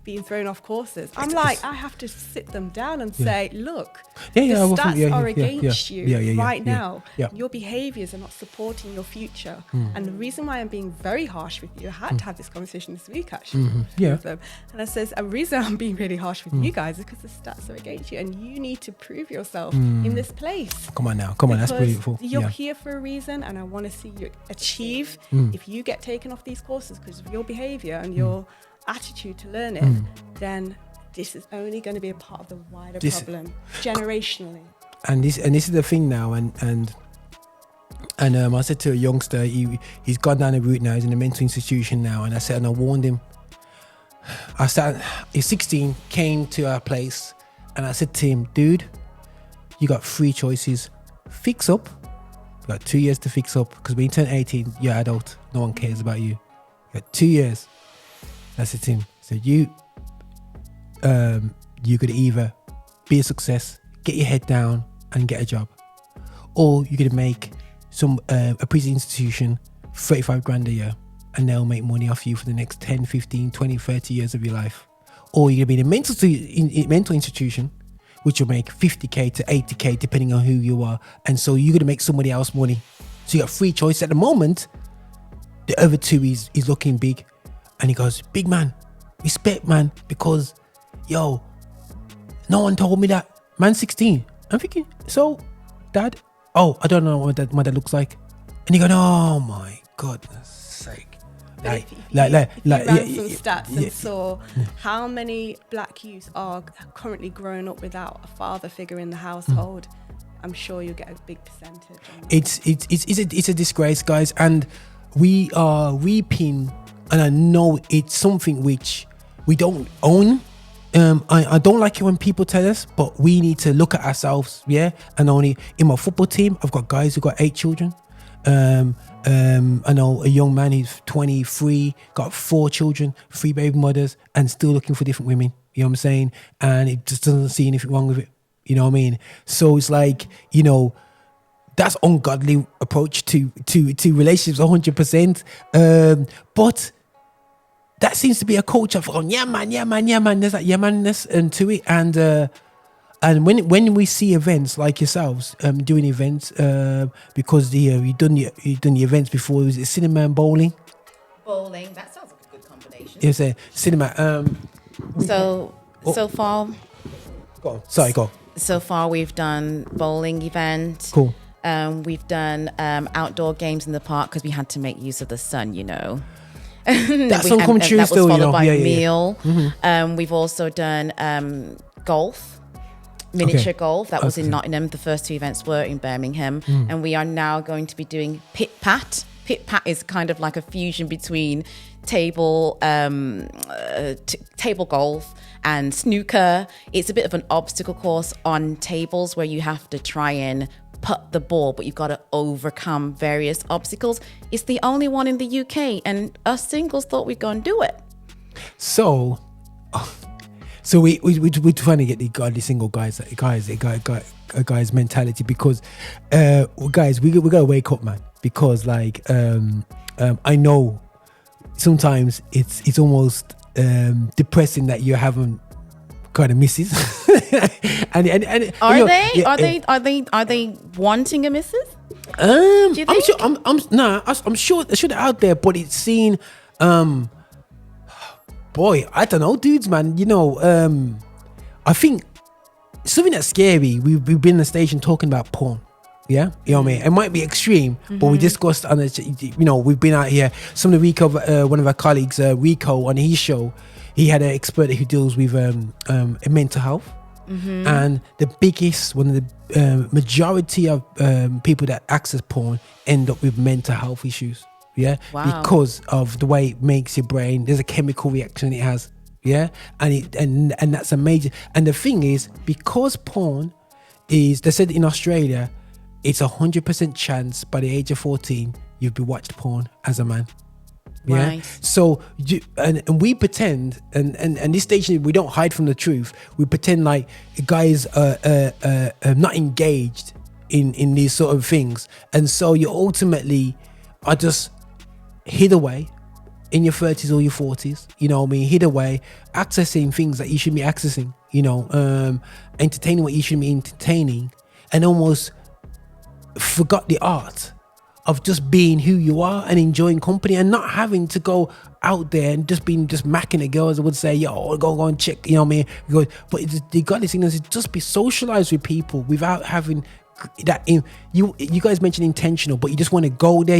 Speaker 1: being thrown off courses, I'm like, I have to sit them down and say, look, the stats are against you right now. Your behaviors are not supporting your future. And the reason why I'm being very harsh with you, I had to have this conversation this week actually with them, and I says, a reason I'm being really harsh with you guys is because the stats are against you, and you need to prove yourself in this place.
Speaker 2: Come on, that's beautiful.
Speaker 1: You're here for a reason, and I want to see you achieve. If you get taken off these courses because of your behavior and your attitude to learning, then this is only going to be a part of the wider problem generationally.
Speaker 2: And this is the thing now. And I said to a youngster, he's gone down the route now. He's in a mental institution now. And I said, and I warned him. He's 16, came to our place, and I said to him, dude, you got 3 choices: fix up. You got 2 years to fix up, because when you turn 18, you're adult. No one cares about you. You got 2 years. I said to him, so you could either be a success, get your head down and get a job, or you could make a prison institution 35 grand a year, and they'll make money off you for the next 10, 15, 20, 30 years of your life. Or you're going to be in a mental institution, which will make 50k to 80k depending on who you are, and so you're going to make somebody else money. So you got 3 choices at the moment. The other 2 is looking big. And he goes, big man, respect, man, because, yo, no one told me that. Man's 16. I'm thinking, so, dad? Oh, I don't know what that looks like. And he goes, oh my goodness sake.
Speaker 1: If you ran some stats and saw how many black youths are currently growing up without a father figure in the household, I'm sure you'll get a big percentage.
Speaker 2: It's a disgrace, guys, and we are reaping. And I know it's something which we don't own. I don't like it when people tell us, but we need to look at ourselves, And only in my football team, I've got guys who got 8 children. I know a young man, he's 23, got 4 children, 3 baby mothers, and still looking for different women. You know what I'm saying? And it just doesn't see anything wrong with it. You know what I mean? So it's like, you know, that's ungodly approach to relationships 100%. But that seems to be a culture for going, yeah man. There's that yeah manness to it. And when we see events like yourselves doing events, because you've done the events before, was it cinema and bowling?
Speaker 5: Bowling, that sounds like a good combination.
Speaker 2: It's a cinema.
Speaker 5: So far.
Speaker 2: Go on. Sorry, go.
Speaker 5: So far, we've done bowling event.
Speaker 2: Cool.
Speaker 5: We've done outdoor games in the park because we had to make use of the sun, you know.
Speaker 2: That's some come true still, you know.
Speaker 5: By a meal. Mm-hmm. We've also done golf, miniature golf. That was in Nottingham. The first 2 events were in Birmingham. And we are now going to be doing pit pat. Pit pat is kind of like a fusion between table golf and snooker. It's a bit of an obstacle course on tables where you have to try and putt the ball, but you've got to overcome various obstacles. It's the only one in the UK, and us singles thought we'd go and do it.
Speaker 2: So we're trying to get the godly single guys mentality, because guys, we gotta wake up, man, because like I know sometimes it's almost depressing that you haven't kind of misses. and
Speaker 5: are they wanting a missus?
Speaker 2: I'm sure they're out there, but it's seen. Boy, I don't know, dudes, man. You know, I think something that's scary. We've been in the station talking about porn. Yeah, you know what I mean. It might be extreme, but we discussed on we've been out here. Some of the Rico, one of our colleagues, Rico, on his show, he had an expert who deals with mental health. And the biggest, one of the majority of people that access porn end up with mental health issues. Yeah, because of the way it makes your brain. There's a chemical reaction it has. Yeah, and that's a major. And the thing is, because porn is, they said in Australia, it's 100% chance by the age of 14 you've been watched porn as a man. Yeah.
Speaker 5: Right.
Speaker 2: So and we pretend, and this station, we don't hide from the truth. We pretend like guys are not engaged in these sort of things, and so you ultimately are just hid away in your 30s or your 40s. You know what I mean? Hid away, accessing things that you shouldn't be accessing. You know, entertaining what you shouldn't be entertaining, and almost forgot the art of just being who you are and enjoying company, and not having to go out there and just macking at girls. I would say, yo, go and check, you know what I mean? But they got this thing is just be socialized with people without having that. You guys mentioned intentional, but you just want to go there.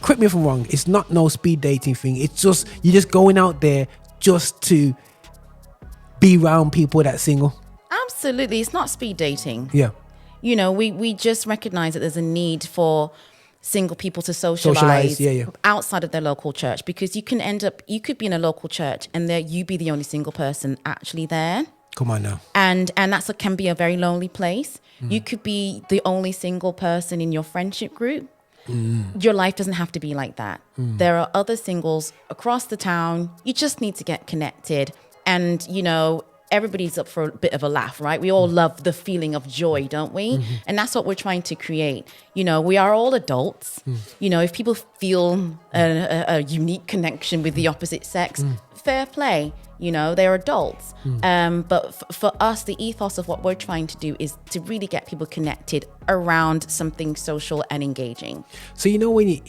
Speaker 2: Correct me if I'm wrong. It's not no speed dating thing. It's just you're just going out there just to be around people that's single.
Speaker 5: Absolutely, it's not speed dating.
Speaker 2: Yeah.
Speaker 5: You know, we just recognize that there's a need for single people to socialize outside of their local church, because you could be in a local church and there you be the only single person actually there.
Speaker 2: Come on now.
Speaker 5: And can be a very lonely place. You could be the only single person in your friendship group. Your life doesn't have to be like that. There are other singles across the town. You just need to get connected. And, you know, everybody's up for a bit of a laugh, right? We all love the feeling of joy, don't we? And that's what we're trying to create. You know, we are all adults. You know, if people feel a unique connection with the opposite sex, fair play. You know, they're adults. But for us, the ethos of what we're trying to do is to really get people connected around something social and engaging.
Speaker 2: So, you know, when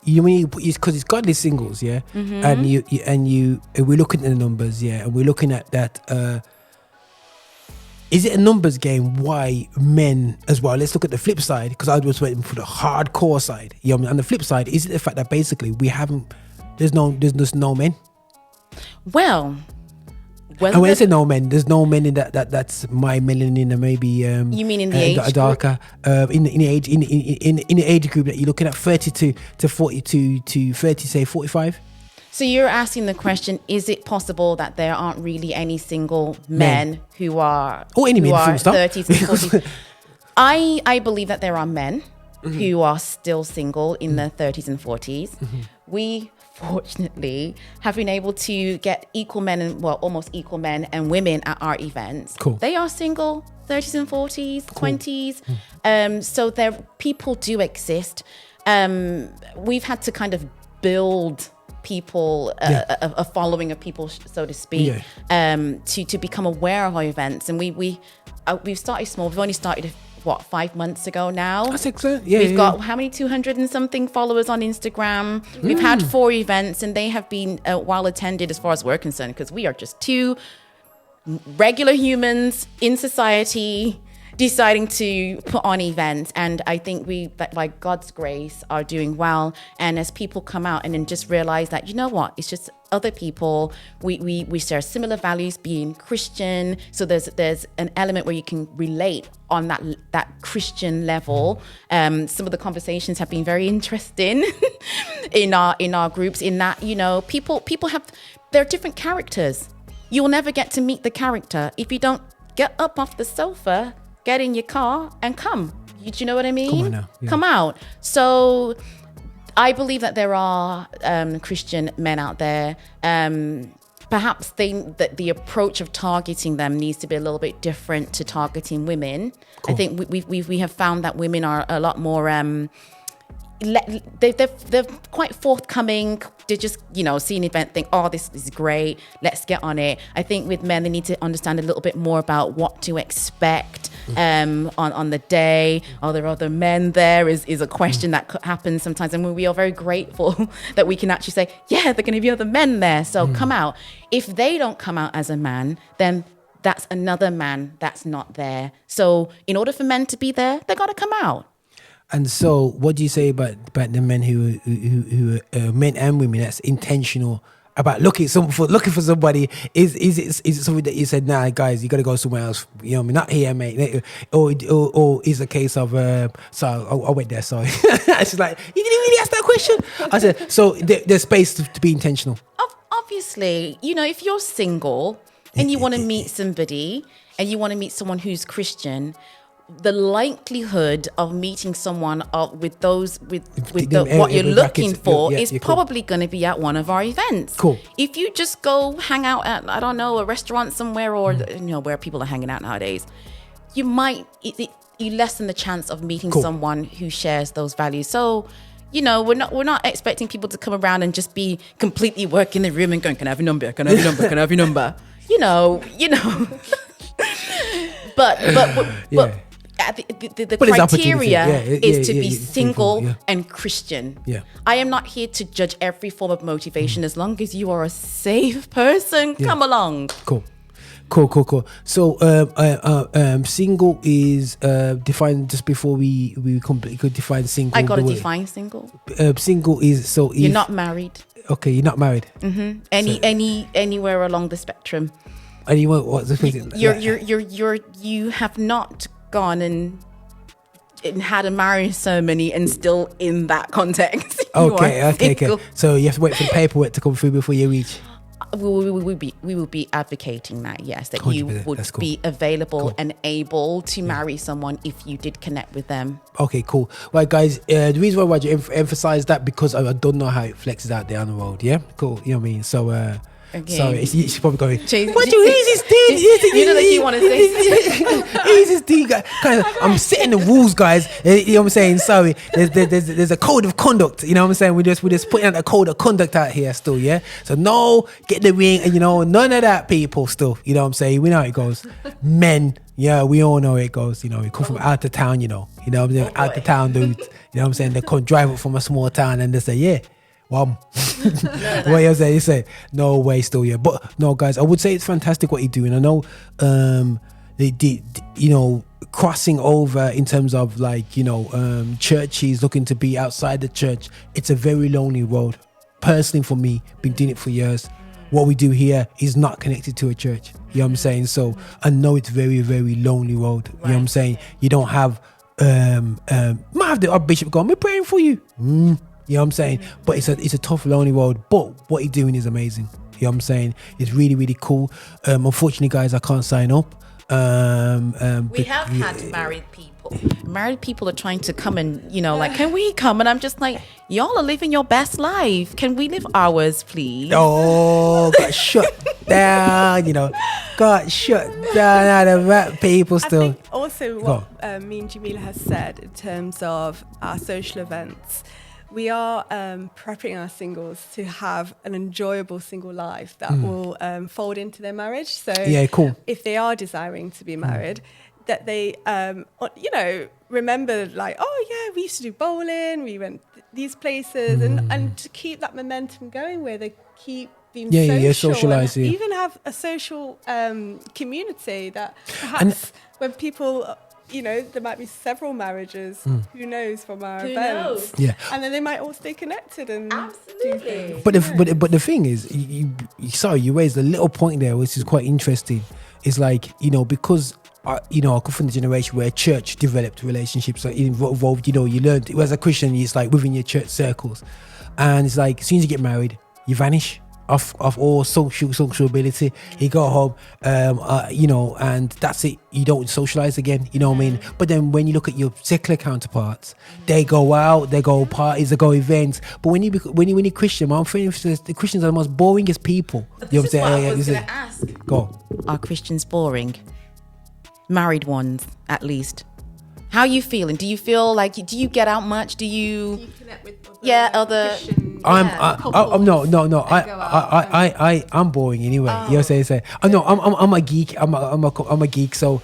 Speaker 2: because it's godly singles, yeah, and we're looking at the numbers, yeah, and we're looking at that. Is it a numbers game? Why men as well? Let's look at the flip side, because I was waiting for the hardcore side. You know what I mean? On the flip side, is it the fact that basically there's no men?
Speaker 5: Well,
Speaker 2: and when I say no men, there's no men in that's my melanin, and maybe you
Speaker 5: mean in the age
Speaker 2: darker in the age group that you're looking at, 32 to 42 to 30, say 45.
Speaker 5: So you're asking the question: is it possible that there aren't really any single men who are 30s and 40s? I believe that there are men who are still single in their 30s and 40s. We fortunately have been able to get almost equal men and women at our events.
Speaker 2: Cool.
Speaker 5: They are single, 30s and 40s, cool. 20s. So people do exist. We've had to kind of build people, a following of people, so to speak, to become aware of our events. And we've started small. We've only started 5 months ago now.
Speaker 2: That's excellent.
Speaker 5: We've got how many 200 and something followers on Instagram. We've had 4 events, and they have been well attended as far as we're concerned, because we are just 2 regular humans in society deciding to put on events. And I think we, by God's grace, are doing well. And as people come out and then just realize that, you know what, it's just other people, we share similar values, being Christian. So there's an element where you can relate on that Christian level. Some of the conversations have been very interesting in our groups, in that, you know, people have their different characters. You will never get to meet the character if you don't get up off the sofa, get in your car and come. Do you know what I mean?
Speaker 2: Come on now. Yeah.
Speaker 5: Come out. So I believe that there are Christian men out there. Perhaps that the approach of targeting them needs to be a little bit different to targeting women. Cool. I think we have found that women are a lot more they're quite forthcoming. They just, you know, see an event, think, oh, this is great, let's get on it. I think with men, they need to understand a little bit more about what to expect on the day. Are there other men there is a question that happens sometimes, and we are very grateful that we can actually say, yeah, there are going to be other men there, so come out. If they don't come out as a man, then that's another man that's not there. So in order for men to be there, they got to come out.
Speaker 2: And so, what do you say about the men who men and women that's intentional about looking for somebody? Is it something that you said, nah, guys, you got to go somewhere else? You know what I mean? Not here, mate. Or is it a case of so I went there. Sorry, she's like, you didn't really ask that question. I said, so there's space to be intentional.
Speaker 5: Obviously, you know, if you're single and you want to meet somebody and you want to meet someone who's Christian, the likelihood of meeting someone with what you're looking for is probably going to be at one of our events.
Speaker 2: Cool.
Speaker 5: If you just go hang out at, I don't know, a restaurant somewhere or you know where people are hanging out nowadays, you might you lessen the chance of meeting someone who shares those values. So, you know, we're not expecting people to come around and just be completely working the room and going, can I have your number? Can I have your number? Can I have your number? You know. but the criteria is to be single and Christian.
Speaker 2: Yeah.
Speaker 5: I am not here to judge every form of motivation. As long as you are a safe person, come along.
Speaker 2: Cool. So, single is defined just before we could define single.
Speaker 5: I gotta define single.
Speaker 2: Single is so
Speaker 5: you're not married.
Speaker 2: Okay, you're not married.
Speaker 5: Mm-hmm. Anywhere along the spectrum.
Speaker 2: Anywhere, what's the thing?
Speaker 5: You have not gone and had a marriage ceremony and still in that context.
Speaker 2: Okay. So you have to wait for the paperwork to come through before you reach.
Speaker 5: We will be advocating that, yes, that you would be available and able to marry someone if you did connect with them.
Speaker 2: Okay, cool. Right, guys, the reason why I emphasize that because I don't know how it flexes out there on the road. Yeah, cool. You know what I mean? So, sorry, she's probably going, what do you easy Steve?
Speaker 5: You know, like you want to say
Speaker 2: easy Steve. Kind of, I'm setting the rules, guys. You know what I'm saying? Sorry, there's a code of conduct. You know what I'm saying? We're just putting out a code of conduct out here still. Yeah. So no, get the ring, and none of that, people. Still, you know what I'm saying? We know how it goes. Men, yeah, we all know how it goes. You know, we come from out of town. You know what I'm saying? Out of town dudes. You know what I'm saying? They come drive up from a small town and they say, yeah. What you say? No way, still, yeah. But no, guys, I would say it's fantastic what you're doing. I know, they did, crossing over in terms of churches looking to be outside the church. It's a very lonely road. Personally, for me, been doing it for years. What we do here is not connected to a church. You know what I'm saying? So I know it's very, very lonely road. You know what I'm saying? You don't have, might have the Archbishop going, we're praying for you. You know what I'm saying? But it's a tough, lonely road. But what you're doing is amazing. You know what I'm saying? It's really, really cool. Unfortunately, guys, I can't sign up.
Speaker 5: We have had married people. Married people are trying to come and, can we come? And I'm just like, y'all are living your best life. Can we live ours, please?
Speaker 2: Oh, got shut down, got shut down out of that people still.
Speaker 1: I think also what me and Jamila has said in terms of our social events, we are prepping our singles to have an enjoyable single life that will fold into their marriage. So if they are desiring to be married, that they, remember we used to do bowling, we went these places, and to keep that momentum going where they keep being
Speaker 2: socializing.
Speaker 1: Even have a social community that perhaps when people... there might be several marrages. Who knows from our events?
Speaker 2: Yeah,
Speaker 1: and then they might all stay connected and
Speaker 5: absolutely.
Speaker 1: Do things.
Speaker 2: But the thing is, you raised a little point there, which is quite interesting. It's because I come from the generation where church developed relationships, involved. You learned as a Christian, it's like within your church circles, and it's like as soon as you get married, you vanish off all sociability. You go home, and that's it. You don't socialize again. You know what I mean? But then when you look at your secular counterparts, they go out, they go parties, they go events. But when you're Christian, I'm afraid the Christians are the most boringest people.
Speaker 5: You know what I'm saying? I was going to ask.
Speaker 2: Go.
Speaker 5: Are Christians boring? Married ones, at least. How are you feeling? Do you feel like, do you get out much? Do you
Speaker 1: connect with
Speaker 5: other
Speaker 1: Christian,
Speaker 2: I'm boring anyway. You know what I'm saying? I'm a geek. I'm a geek. So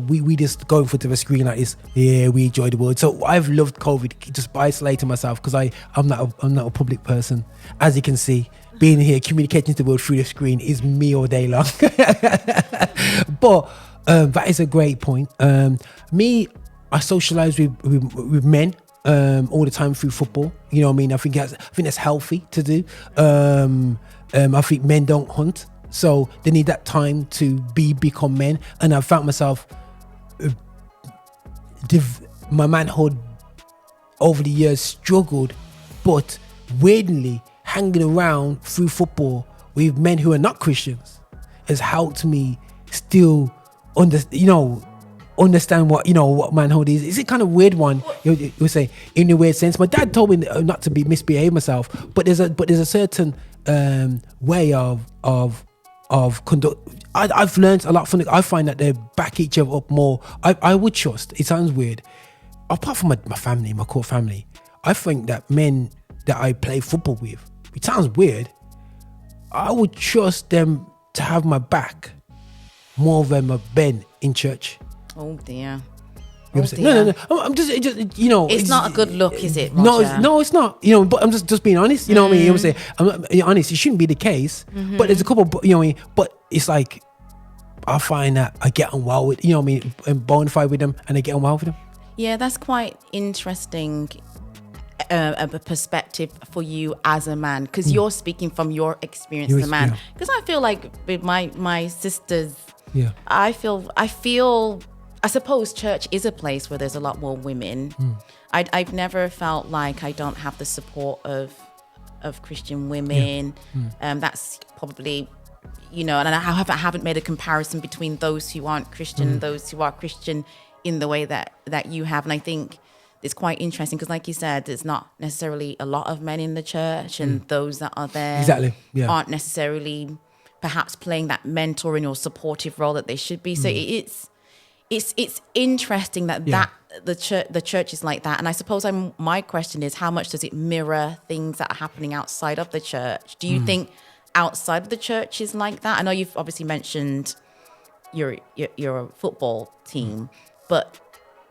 Speaker 2: we just go in front of a screen like this. Yeah, we enjoy the world. So I've loved COVID just by isolating myself because I'm not a public person. As you can see, being here communicating to the world through the screen is me all day long. But that is a great point. I socialize with men. all the time through football. You know what I mean? I think that's healthy to do. I think men don't hunt, so they need that time to become men. And I found myself my manhood over the years struggled, but weirdly hanging around through football with men who are not Christians has helped me still understand what manhood is. It's a kind of weird one, you say, in a weird sense. My dad told me not to misbehave myself, but there's a certain way of conduct. I've learned a lot from it. I find that they back each other up more. I would trust. It sounds weird. Apart from my family, my core family, I think that men that I play football with, it sounds weird, I would trust them to have my back more than my Ben in church.
Speaker 5: Oh dear.
Speaker 2: No. I'm just
Speaker 5: it's not a good look, is it,
Speaker 2: Roger? No, it's not. But I'm just being honest. You know what I mean? I'm saying, I'm honest. It shouldn't be the case. But there's a couple. You know what I mean? But it's like I find that I get on well with. You know what I mean? And bona fide with them, and I get on well with them.
Speaker 5: Yeah, that's quite interesting. A perspective for you as a man, because you're speaking from your experience as a man. Because I feel like with my sisters, I suppose church is a place where there's a lot more women. I've never felt like I don't have the support of Christian women. That's probably, and I haven't made a comparison between those who aren't Christian and those who are Christian in the way that you have. And I think it's quite interesting because, like you said, there's not necessarily a lot of men in the church, and those that are there aren't necessarily perhaps playing that mentoring or supportive role that they should be. So it's interesting that the church is like that. And I suppose my question is, how much does it mirror things that are happening outside of the church? Do you think outside of the church is like that? I know you've obviously mentioned your football team, but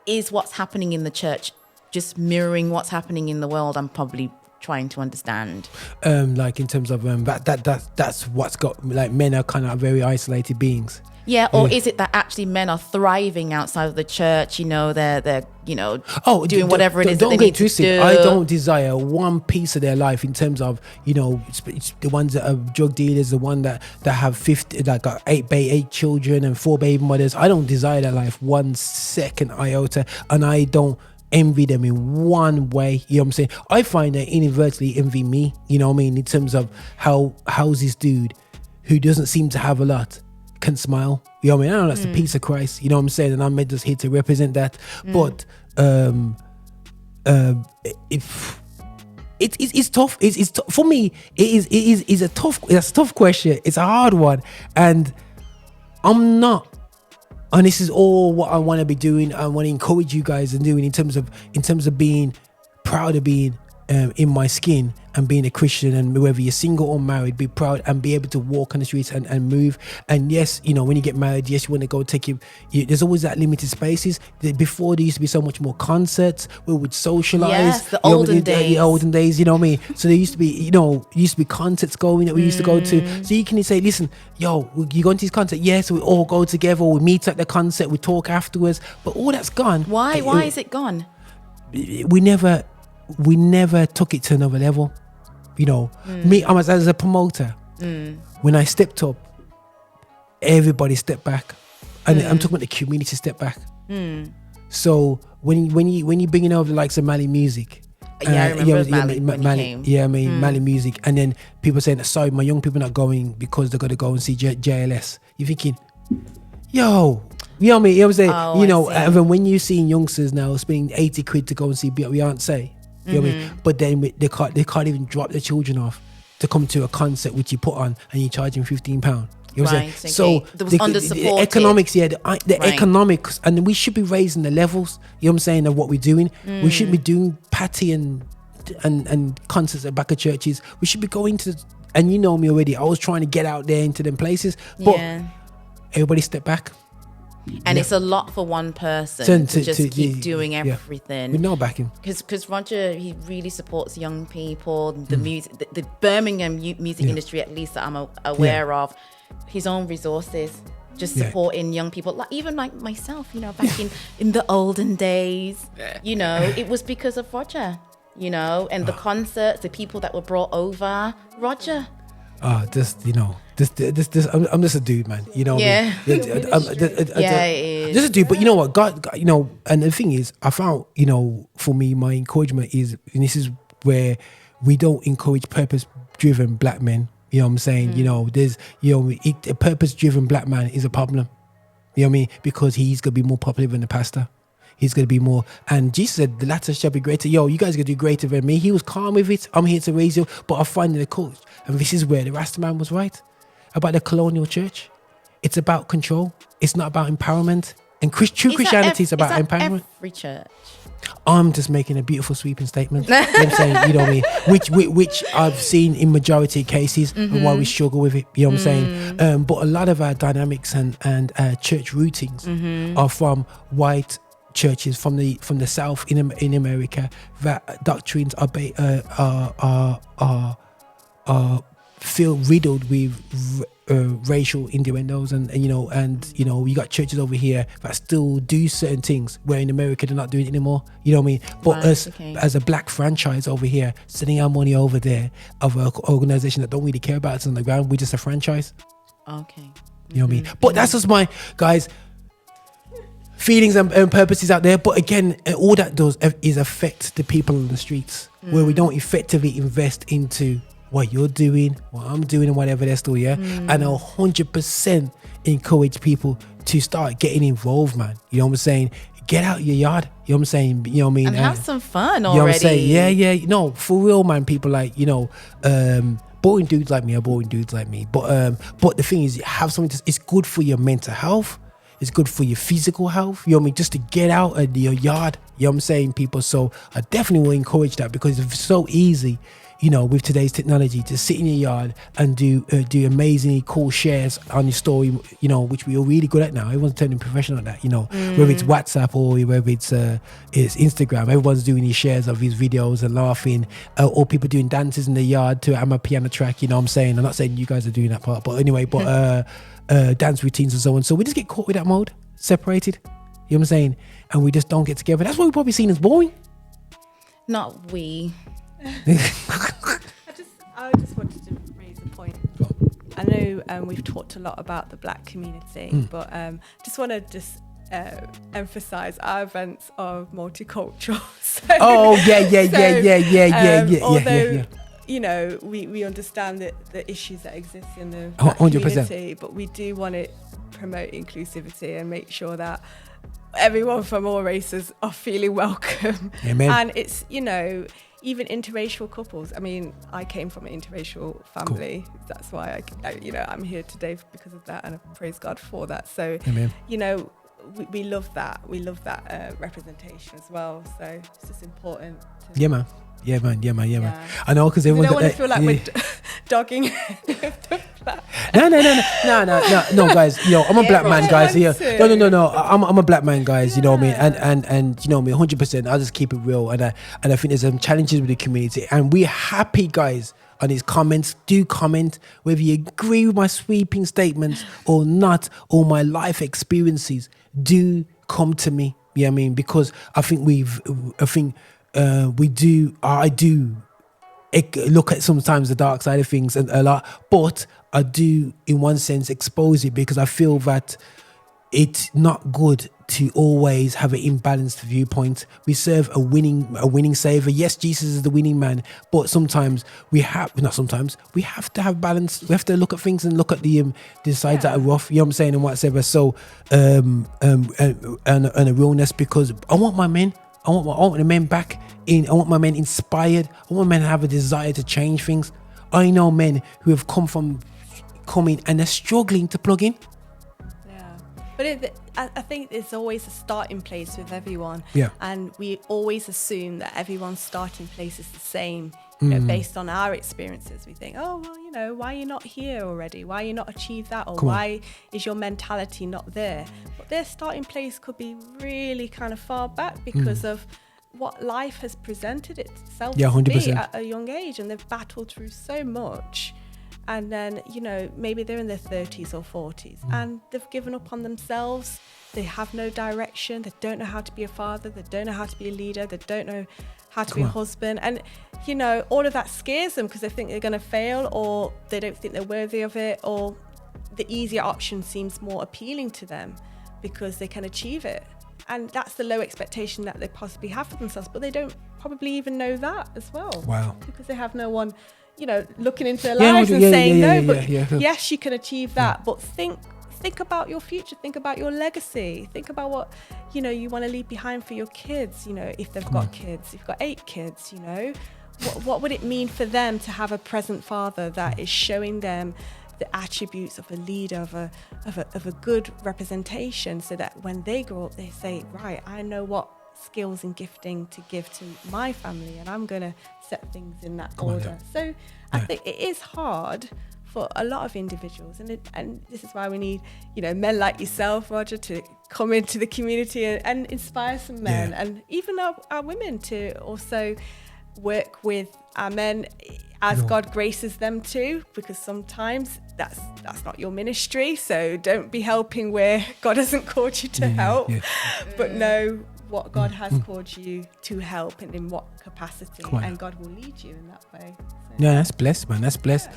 Speaker 5: is what's happening in the church just mirroring what's happening in the world? I'm probably trying to understand.
Speaker 2: Like in terms of that's what's got, like, men are kind of very isolated beings.
Speaker 5: Yeah, or is it that actually men are thriving outside of the church? They're doing whatever it is that they need to do.
Speaker 2: I don't desire one piece of their life in terms of, it's the ones that are drug dealers, the one that have 50, that got eight children and 4 baby mothers. I don't desire that life one second iota, and I don't envy them in one way. You know what I'm saying? I find they inadvertently envy me. You know what I mean? In terms of how's this dude who doesn't seem to have a lot can smile. You know what I mean? I know that's the peace of Christ. You know what I'm saying? And I'm just here to represent that. But it's tough. It's for me. It is a tough question. It's a hard one, and I'm not. And this is all what I want to be doing. I want to encourage you guys and doing in terms of being proud of being in my skin and being a Christian, and whether you're single or married, be proud and be able to walk on the streets and move. And yes, when you get married, yes, you want to go take there's always that limited spaces. Before, there used to be so much more concerts where we'd socialize.
Speaker 5: Yes, the olden
Speaker 2: days, you know what I mean? So there used to be concerts going that we used to go to. So you can say, listen, you going to this concert? Yes, we all go together, we meet at the concert, we talk afterwards. But all that's gone.
Speaker 5: Why is it gone?
Speaker 2: We never took it to another level. Me, as a promoter, when I stepped up, everybody stepped back, and I'm talking about the community step back. So when you bring in over the likes of Mali Music,
Speaker 5: I remember Mali when he came.
Speaker 2: Yeah, I mean Mali Music, and then people saying, sorry, my young people are not going because they're gonna go and see JLS. You're thinking, yo. You know what I mean? You know what I'm saying? And then when you're seeing youngsters now spending 80 quid to go and see Beyonce, you know what I mean? But then they can't even drop their children off to come to a concert which you put on, and you charge them £15. You know what I'm saying? So the economics, the economics, and we should be raising the levels. You know what I'm saying? Of what we're doing. We shouldn't be doing party and concerts at back of churches. We should be going to. And you know me already. I was trying to get out there into them places, but everybody step back.
Speaker 5: And it's a lot for one person to just keep doing everything.
Speaker 2: With no backing.
Speaker 5: Because Roger, he really supports young people, the music, the Birmingham music industry, at least that I'm aware of. His own resources. just supporting young people, like even like myself, back in the olden days, it was because of Roger, and the concerts, the people that were brought over, Roger.
Speaker 2: I'm just a dude, man. Just a dude. But you know what, God, and the thing is, I found, for me, my encouragement is, and this is where we don't encourage purpose-driven black men. You know what I'm saying? There's, a purpose-driven black man is a problem. You know what I mean? Because he's gonna be more popular than the pastor. He's going to be more. And Jesus said, the latter shall be greater. You guys are going to do greater than me. He was calm with it. I'm here to raise you. But I find the coach. And this is where the Rastaman was right. About the colonial church. It's about control. It's not about empowerment. And true Christianity is about empowerment.
Speaker 5: Every church.
Speaker 2: I'm just making a beautiful sweeping statement. I'm saying, you know what I mean? Which I've seen in majority of cases and why we struggle with it. You know what I'm saying? But a lot of our dynamics and church routings are from white churches from the South in America, that doctrines are feel riddled with racial innuendos, and you got churches over here that still do certain things where in America they're not doing it anymore. You know what I mean? But as a black franchise over here, sending our money over there of an organization that don't really care about us on the ground, we're just a franchise.
Speaker 5: Okay.
Speaker 2: You know what I mean? But that's just my guys. Feelings and purposes out there, but again, all that does is affect the people on the streets, where we don't effectively invest into what you're doing, what I'm doing, and whatever they're still, and 100% encourage people to start getting involved, man. You know what I'm saying? Get out your yard. You know what I'm saying? You know what I mean?
Speaker 5: And have some fun already.
Speaker 2: You know what I'm saying? Yeah. No, for real, man. People like, boring dudes like me are boring dudes like me. But the thing is, have something. It's good for your mental health. It's good for your physical health, you know what I mean? Just to get out of your yard, you know what I'm saying, people? So I definitely will encourage that, because it's so easy, with today's technology, to sit in your yard and do amazingly cool shares on your story, which we are really good at now. Everyone's turning professional at that, whether it's WhatsApp or whether it's Instagram. Everyone's doing these shares of these videos and laughing, or people doing dances in the yard to a piano track, you know what I'm saying? I'm not saying you guys are doing that part, but anyway, dance routines and so on. So we just get caught with that mode, separated, you know what I'm saying? And we just don't get together. That's why we're probably seen as boring.
Speaker 5: Not we.
Speaker 1: I just wanted to raise a point. I know we've talked a lot about the black community, but just want to emphasize our events are multicultural. Although we understand the issues that exist in the black 100%. Community, but we do want to promote inclusivity and make sure that everyone from all races are feeling welcome.
Speaker 2: Amen.
Speaker 1: And it's, even interracial couples. I mean, I came from an interracial family. Cool. That's why I'm here today because of that, and I praise God for that. So,
Speaker 2: Amen.
Speaker 1: We love that. We love that representation as well. So it's just important.
Speaker 2: Yeah, man. I know, because everyone.
Speaker 1: We don't want to feel like we're dogging.
Speaker 2: No, guys. I'm a black man, guys. No. I'm a black man, guys. You know what I mean? And you know me, 100%. I'll just keep it real. And I think there's some challenges with the community, and we're happy, guys. On his comments, do comment whether you agree with my sweeping statements or not, or my life experiences. Do come to me. You know what I mean? Because I do look at sometimes the dark side of things and a lot, but I do in one sense expose it, because I feel that it's not good to always have an imbalanced viewpoint. We serve a winning savior. Yes, Jesus is the winning man, but sometimes we have to have balance. We have to look at things and look at the sides that are rough, you know what I'm saying, and whatever. So and a realness, because I want my men. I want the men back in. I want my men inspired. I want men to have a desire to change things. I know men who have coming and they're struggling to plug in.
Speaker 1: Yeah, but I think there's always a starting place with everyone.
Speaker 2: Yeah.
Speaker 1: And we always assume that everyone's starting place is the same. Based on our experiences, we think, oh, well, why are you not here already? Why are you not achieved that? Or why is your mentality not there? But their starting place could be really kind of far back because of what life has presented itself to be at a young age. And they've battled through so much. and then, you know, maybe they're in their 30s or 40s and they've given up on themselves. They have no direction. They don't know how to be a father. They don't know how to be a leader. They don't know how to be a husband. And, you know, all of that scares them because they think they're going to fail, or they don't think they're worthy of it, or the easier option seems more appealing to them because they can achieve it. And that's the low expectation that they possibly have for themselves, but they don't probably even know that as well.
Speaker 2: Wow.
Speaker 1: Because they have no one, you know, looking into their lives and saying, but yes, you can achieve that, but think about your future, think about your legacy, think about what, you know, you want to leave behind for your kids, you know, if they've got kids, if you've got 8 kids, you know, what would it mean for them to have a present father that is showing them the attributes of a leader, of a good representation, so that when they grow up, they say, right, I know what skills and gifting to give to my family, and I'm going to set things in that order. So I think it is hard for a lot of individuals, and this is why we need, you know, men like yourself, Roger, to come into the community and inspire some men, and even our women to also work with our men as God graces them to, because sometimes that's not your ministry, so don't be helping where God hasn't called you to help, but know what God has called you to help and in what capacity, and God will lead you in that way. So,
Speaker 2: that's blessed, man. That's blessed.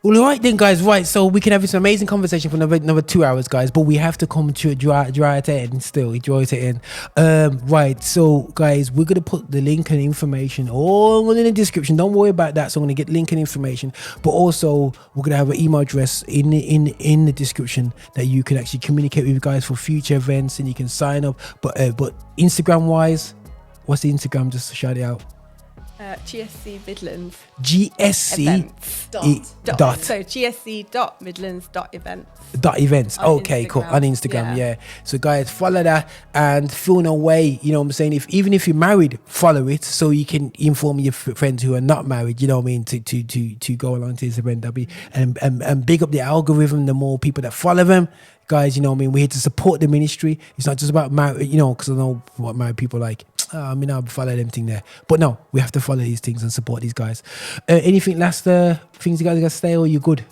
Speaker 2: Well, all right then, guys. Right, so we can have this amazing conversation for another 2 hours, guys. But we have to come to a dry at end still. Draw it in. Right, so guys, we're gonna put the link and information all in the description. Don't worry about that. So I'm gonna get link and information, but also we're gonna have an email address in the description that you can actually communicate with you guys for future events, and you can sign up. But Instagram wise, what's the Instagram? Just to shout it out.
Speaker 1: GSC Midlands.
Speaker 2: GSC dot.
Speaker 1: So gsc.midlands.events.
Speaker 2: .events. Okay, cool. On Instagram, So guys, follow that and feel no way. You know what I'm saying? Even if you're married, follow it so you can inform your friends who are not married. You know what I mean? To go along to this event, and big up the algorithm. The more people that follow them, guys. You know what I mean? We're here to support the ministry. It's not just about married. You know, because I know what married people like. I'll follow them thing there, but no, we have to follow these things and support these guys. Anything last things you guys gotta say, or you good?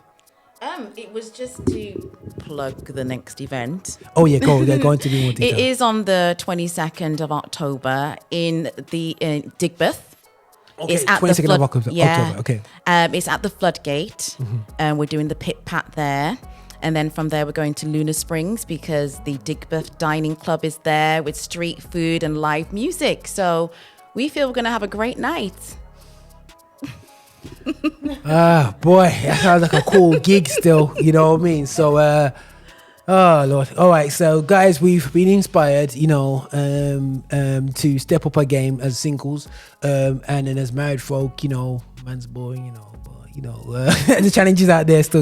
Speaker 5: It was just to plug the next event.
Speaker 2: Oh yeah, go into more detail.
Speaker 5: It is on the 22nd of October in the Digbeth.
Speaker 2: Okay,
Speaker 5: it's at
Speaker 2: 22nd of October. Okay.
Speaker 5: It's at the Floodgate, and we're doing the pit pat there. And then from there, we're going to Lunar Springs because the Digbeth Dining Club is there with street food and live music. So we feel we're going to have a great night.
Speaker 2: Boy, that sounds like a cool gig still. You know what I mean? So, oh Lord. All right. So guys, we've been inspired, you know, to step up our game as singles, and then as married folk, you know, man's boring, you know. The challenges out there still,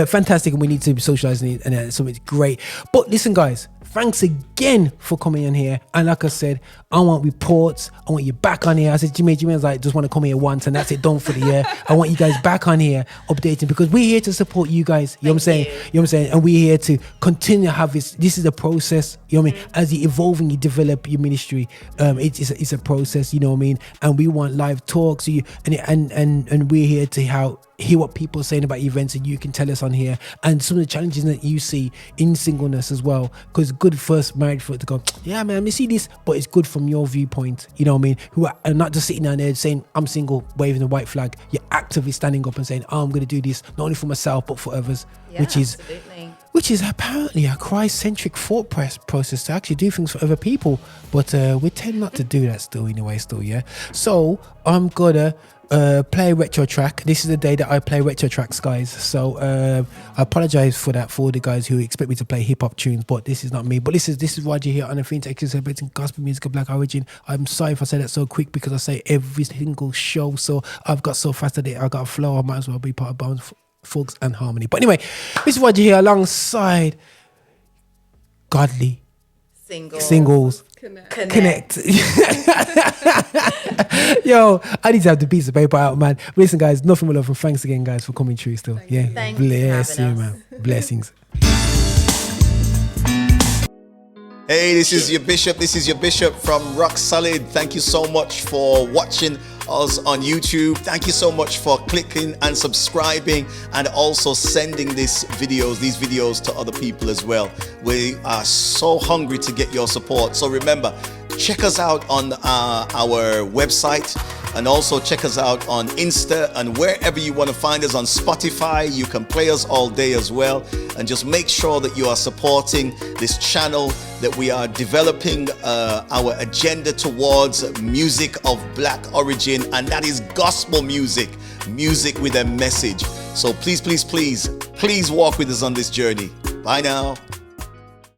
Speaker 2: fantastic, and we need to be socializing, and so it's great. But listen, guys, thanks again for coming in here. And like I said, I want reports. I want you back on here. I said, Jimmy was like, just want to come here once and that's it, done for the year. I want you guys back on here updating, because we're here to support you guys. You know what I'm saying? You know what I'm saying? And we're here to continue to have this is a process. You know what I mean? As you evolve and you develop your ministry, it's a process. You know what I mean? And we want live talks. And we're here to hear what people are saying about events, and you can tell us on here, and some of the challenges that you see in singleness as well, because good first married for it to go, yeah man, me see this, but it's good from your viewpoint, you know what I mean, who are not just sitting down there saying I'm single, waving the white flag. You're actively standing up and saying, I'm going to do this not only for myself but for others, which is apparently a Christ-centric thought process to actually do things for other people, but we tend not to do that still anyway, so I'm gonna play retro track. This is the day that I play retro tracks, guys, so I apologize for that for the guys who expect me to play hip-hop tunes, but this is not me. But this is Roger here on the Fintech celebrating gospel music of black origin. I'm sorry if I say that so quick, because I say every single show, so I've got so fast today, I got a flow, I might as well be part of Bounds, Folks and Harmony. But anyway, this is Roger here alongside Godly Singles Connect. Yo, I need to have the piece of paper out, man. But listen, guys, nothing but love, and thanks again, guys, for coming through still.
Speaker 5: Thank
Speaker 2: bless
Speaker 5: you,
Speaker 2: man. Blessings.
Speaker 6: Hey, this is your bishop. This is your bishop from Rock Solid. Thank you so much for watching us on YouTube. Thank you so much for clicking and subscribing, and also sending these videos to other people as well. We are so hungry to get your support. So remember, check us out on our website, and also check us out on Insta, and wherever you want to find us on Spotify. You can play us all day as well. And just make sure that you are supporting this channel, that we are developing our agenda towards music of Black origin, and that is gospel music with a message. So please walk with us on this journey. Bye now.